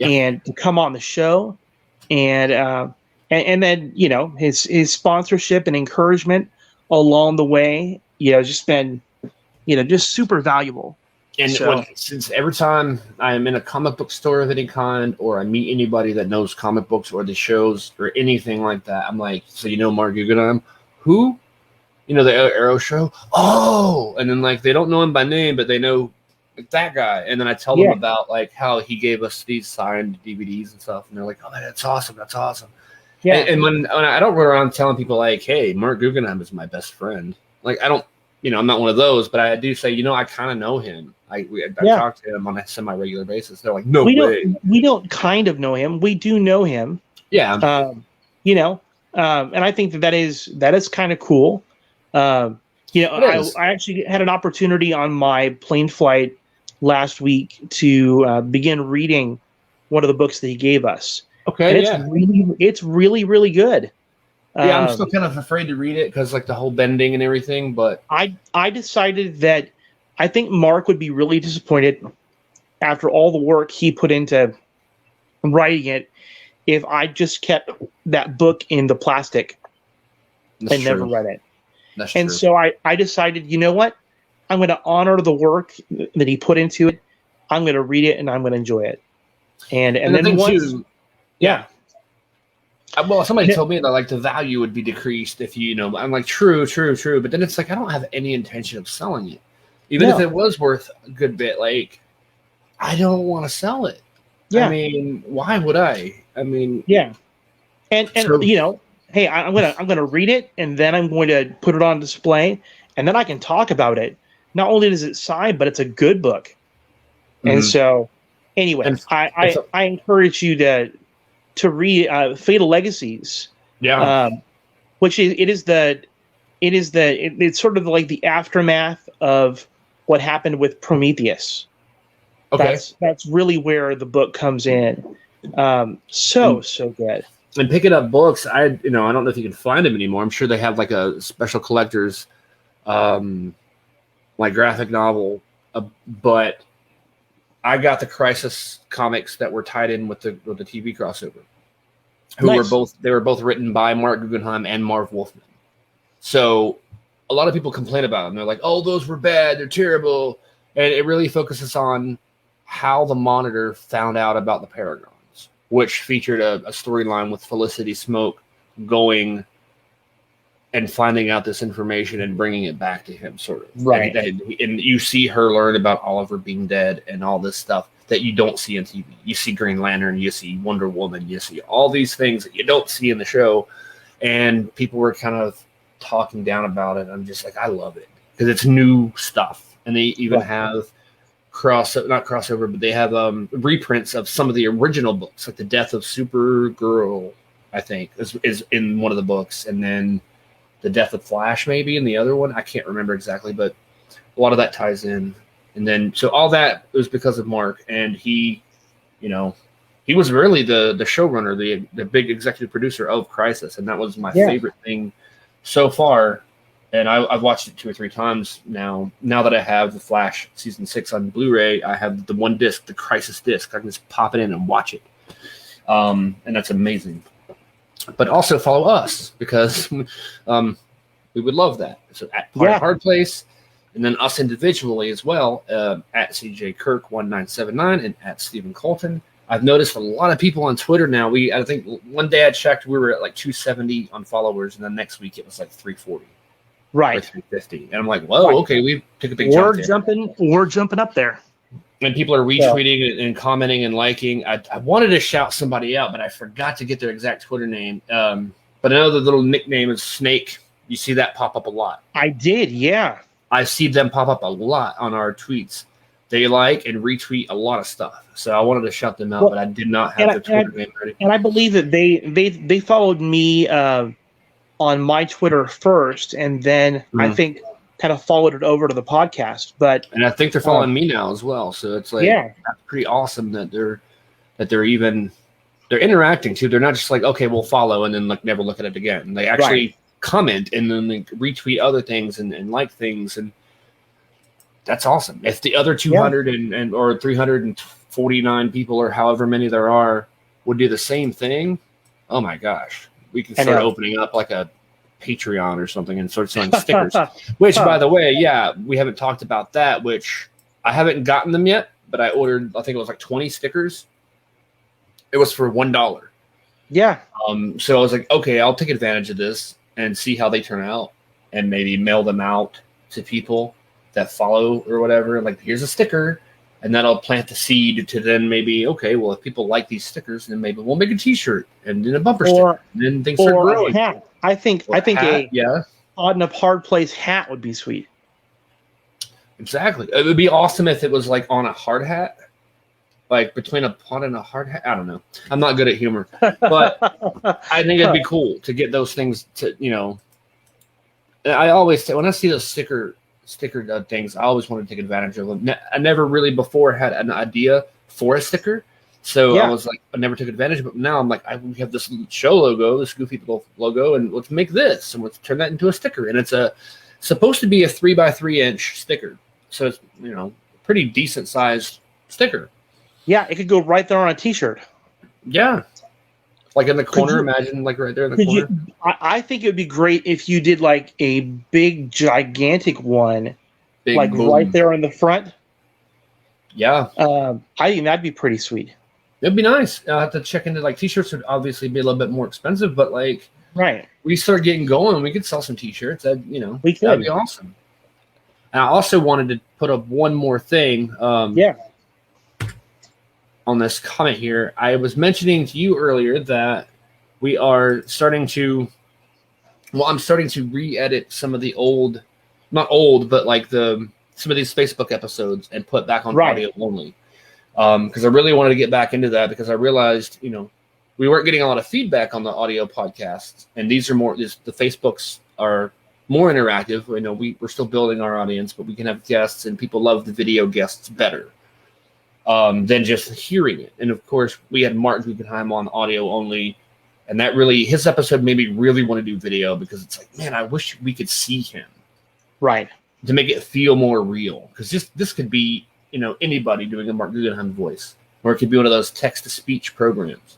and to come on the show, and then his sponsorship and encouragement along the way, just been just super valuable. And since every time I am in a comic book store of any kind, or I meet anybody that knows comic books or the shows or anything like that, I'm like, so Mark Guggenheim, who? The Arrow show? Oh! And then, like, they don't know him by name, but they know that guy. And then I tell them about, like, how he gave us these signed DVDs and stuff. And they're like, oh, that's awesome. That's awesome. Yeah. And when I don't run around telling people, like, hey, Mark Guggenheim is my best friend. Like, I don't, I'm not one of those, but I do say, I kind of know him. I talk to him on a semi-regular basis. They're like, no way. We don't kind of know him. We do know him. Yeah. And I think that is kind of cool. I actually had an opportunity on my plane flight last week to begin reading one of the books that he gave us. Okay, and it's really, really good. Yeah, I'm still kind of afraid to read it because like the whole bending and everything. But I decided that I think Mark would be really disappointed after all the work he put into writing it if I just kept that book in the plastic and never read it. That's true. So I decided, you know what? I'm going to honor the work that he put into it. I'm going to read it and I'm going to enjoy it. And then once, well, somebody told me that like the value would be decreased if I'm like, true. But then it's like, I don't have any intention of selling it. Even if it was worth a good bit, like, I don't want to sell it. Yeah. I mean, why would I? I mean, yeah. And hey, I'm gonna read it and then I'm going to put it on display and then I can talk about it. Not only is it signed, but it's a good book. Mm-hmm. And so, anyway, I encourage you to read Fatal Legacies. Yeah. Which it's sort of like the aftermath of what happened with Prometheus. Okay. That's really where the book comes in. So good. And picking up books, I don't know if you can find them anymore. I'm sure they have like a special collector's like graphic novel, but I got the Crisis comics that were tied in with the TV crossover. They were both written by Mark Guggenheim and Marv Wolfman. So a lot of people complain about them. They're like, "Oh, those were bad. They're terrible." And it really focuses on how the Monitor found out about the Paragons, which featured a storyline with Felicity Smoke going and finding out this information and bringing it back to him, sort of. Right. And you see her learn about Oliver being dead and all this stuff that you don't see on TV. You see Green Lantern, you see Wonder Woman, you see all these things that you don't see in the show. And people were kind of talking down about it. I'm just like, I love it because it's new stuff. And they even have not crossover, but they have reprints of some of the original books, like The Death of Supergirl, I think, is in one of the books. And then The Death of Flash, maybe, in the other one. I can't remember exactly, but a lot of that ties in. And then, so all that was because of Mark, and he was really the showrunner, the big executive producer of Crisis, and that was my favorite thing so far. And I've watched it 2 or 3 times now. Now that I have the Flash season 6 on Blu-ray, I have the one disc, the Crisis disc. I can just pop it in and watch it, and that's amazing. But also follow us because we would love that. So at Hard Place, and then us individually as well, at CJ Kirk 1979 and at Stephen Colton. I've noticed a lot of people on Twitter now. I think one day I checked, we were at like 270 on followers, and then next week it was like 340. Right. Or 350. And I'm like, whoa, okay, we took a big jump there. We're jumping up there. And people are retweeting and commenting and liking. I wanted to shout somebody out, but I forgot to get their exact Twitter name. But I know the little nickname is Snake. You see that pop up a lot. I did, yeah. I see them pop up a lot on our tweets. They like and retweet a lot of stuff. So I wanted to shout them out, but I did not have their Twitter name ready. And I believe that they followed me on my Twitter first, and then I think kind of followed it over to the podcast. And I think they're following me now as well. So it's like that's pretty awesome that they're interacting too. They're not just like, okay, we'll follow and then like never look at it again. They actually comment and then they retweet other things and like things, and that's awesome. If the other 200 or 349 people or however many there are would do the same thing, oh my gosh, we can start opening up like a Patreon or something and start selling stickers. Which, by the way, we haven't talked about that, which I haven't gotten them yet, but I ordered, I think it was like 20 stickers. It was for $1. Yeah. So I was like, okay, I'll take advantage of this and see how they turn out and maybe mail them out to people that follow or whatever. Like, here's a sticker, and that'll plant the seed to then maybe, okay, well, if people like these stickers, then maybe we'll make a T-shirt and then a bumper sticker. And then things start growing. A hat. I think a Odd Enough Hard Place hat would be sweet. Exactly. It would be awesome if it was like on a hard hat, like between a pot and a hard hat. I don't know. I'm not good at humor, but I think it'd be cool to get those things to, I always say when I see those sticker things, I always want to take advantage of them. I never really before had an idea for a sticker. So I was like, I never took advantage of it. But now I'm like, we have this show logo, this goofy little logo, and let's make this and let's turn that into a sticker. And it's supposed to be a 3x3 inch sticker. So it's, pretty decent sized sticker. Yeah, it could go right there on a T-shirt. Yeah. Like in the corner, imagine like right there in the corner. I think it would be great if you did like a big, gigantic one, like boom, right there in the front. Yeah. I think that'd be pretty sweet. It'd be nice. I'll have to check into like T-shirts would obviously be a little bit more expensive, but like we start getting going, we could sell some T-shirts. That'd be awesome. And I also wanted to put up one more thing. On this comment here, I was mentioning to you earlier that we are starting to. Well, I'm starting to re-edit some of the not old, but like some of these Facebook episodes and put back on audio only. Because I really wanted to get back into that because I realized, we weren't getting a lot of feedback on the audio podcasts, and these are more. The Facebooks are more interactive. We're still building our audience, but we can have guests, and people love the video guests better than just hearing it. And of course, we had Mark Guggenheim on audio only, and that really his episode made me really want to do video because it's like, man, I wish we could see him, to make it feel more real. Because this could be anybody doing a Mark Guggenheim voice, or it could be one of those text-to-speech programs.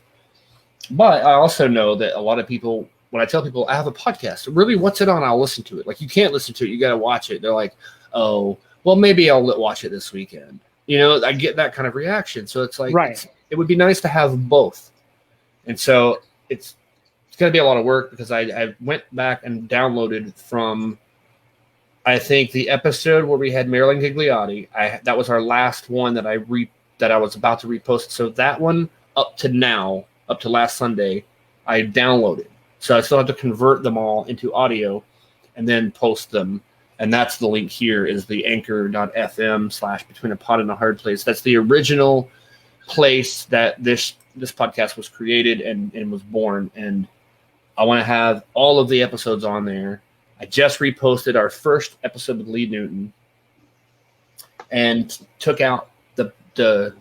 But I also know that a lot of people, when I tell people I have a podcast, really, what's it on? I'll listen to it. Like, you can't listen to it. You got to watch it. They're like, oh, well, maybe I'll watch it this weekend. I get that kind of reaction. So it's like, it would be nice to have both. And so it's going to be a lot of work because I went back and downloaded from, I think, the episode where we had Marilyn Gigliotti. That was our last one that I was about to repost. So that one up to last Sunday, I downloaded. So I still have to convert them all into audio and then post them. And that's the link here, is the anchor.fm/between a pot and a hard place. That's the original place that this podcast was created and was born. And I want to have all of the episodes on there. I just reposted our first episode with Lee Newton and took out the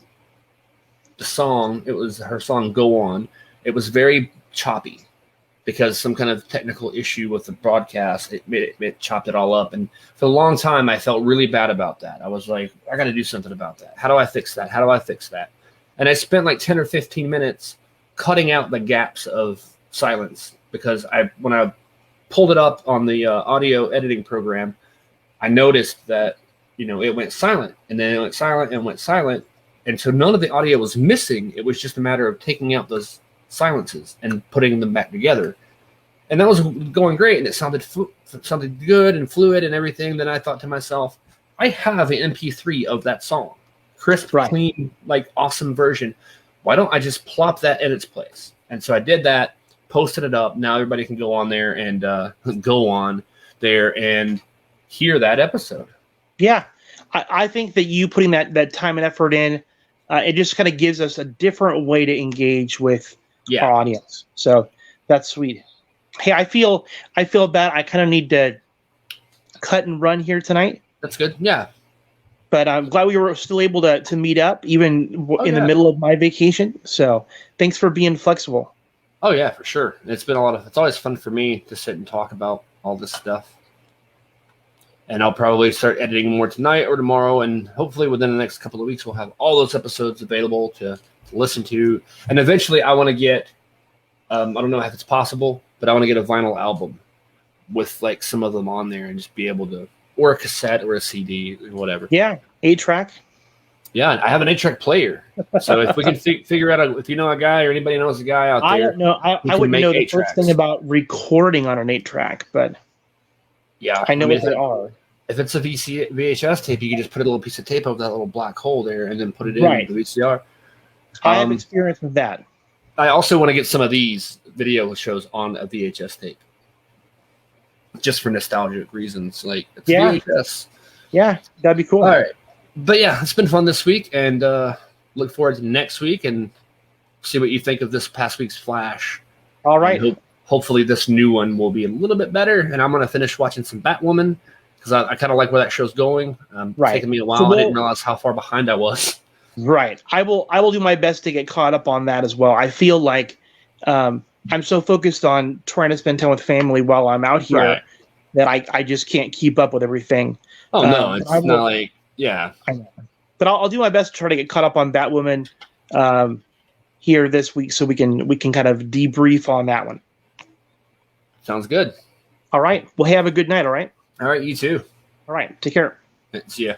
song. It was her song Go On. It was very choppy because some kind of technical issue with the broadcast, it chopped it all up. And for a long time, I felt really bad about that. I was like, I got to do something about that. How do I fix that? How do I fix that? And I spent like 10 or 15 minutes cutting out the gaps of silence because when I pulled it up on the audio editing program, I noticed that, it went silent, and then it went silent and went silent. And so none of the audio was missing. It was just a matter of taking out those silences and putting them back together. And that was going great, and it sounded good and fluid and everything. Then I thought to myself, I have an MP3 of that song, crisp, clean, like awesome version. Why don't I just plop that in its place? And so I did that, posted it up. Now everybody can go on there and hear that episode. Yeah, I think that you putting that time and effort in, it just kind of gives us a different way to engage with our audience. So that's sweet. Hey, I feel bad. I kind of need to cut and run here tonight. That's good. Yeah. But I'm glad we were still able to meet up even in the middle of my vacation. So thanks for being flexible. Oh yeah, for sure. It's always fun for me to sit and talk about all this stuff. And I'll probably start editing more tonight or tomorrow. And hopefully within the next couple of weeks, we'll have all those episodes available to listen to. And eventually I want to get, I don't know if it's possible, but I want to get a vinyl album with like some of them on there and just be able to, or a cassette or a CD or whatever. Yeah. 8-track. Yeah. I have an 8-track player. So if we can figure out, if you know a guy or anybody knows a guy out there. I don't know. I wouldn't know the first thing about recording on an 8-track, but yeah, I know what they are. If it's a VHS tape, you can just put a little piece of tape over that little black hole there and then put it in the VCR. I have experience with that. I also want to get some of these video shows on a VHS tape, just for nostalgic reasons. Like, it's VHS. Yeah, that'd be cool. All right. But yeah, it's been fun this week, and look forward to next week and see what you think of this past week's Flash. All right. Hopefully this new one will be a little bit better, and I'm going to finish watching some Batwoman because I kind of like where that show's going. Taking me a while. I didn't realize how far behind I was. Right. I will do my best to get caught up on that as well. I feel like I'm so focused on trying to spend time with family while I'm out here that I just can't keep up with everything. Oh, no. It's not like, yeah. I know. But I'll do my best to try to get caught up on Batwoman here this week so we can kind of debrief on that one. Sounds good. All right. Well, have a good night, all right? All right, you too. All right. Take care. See ya.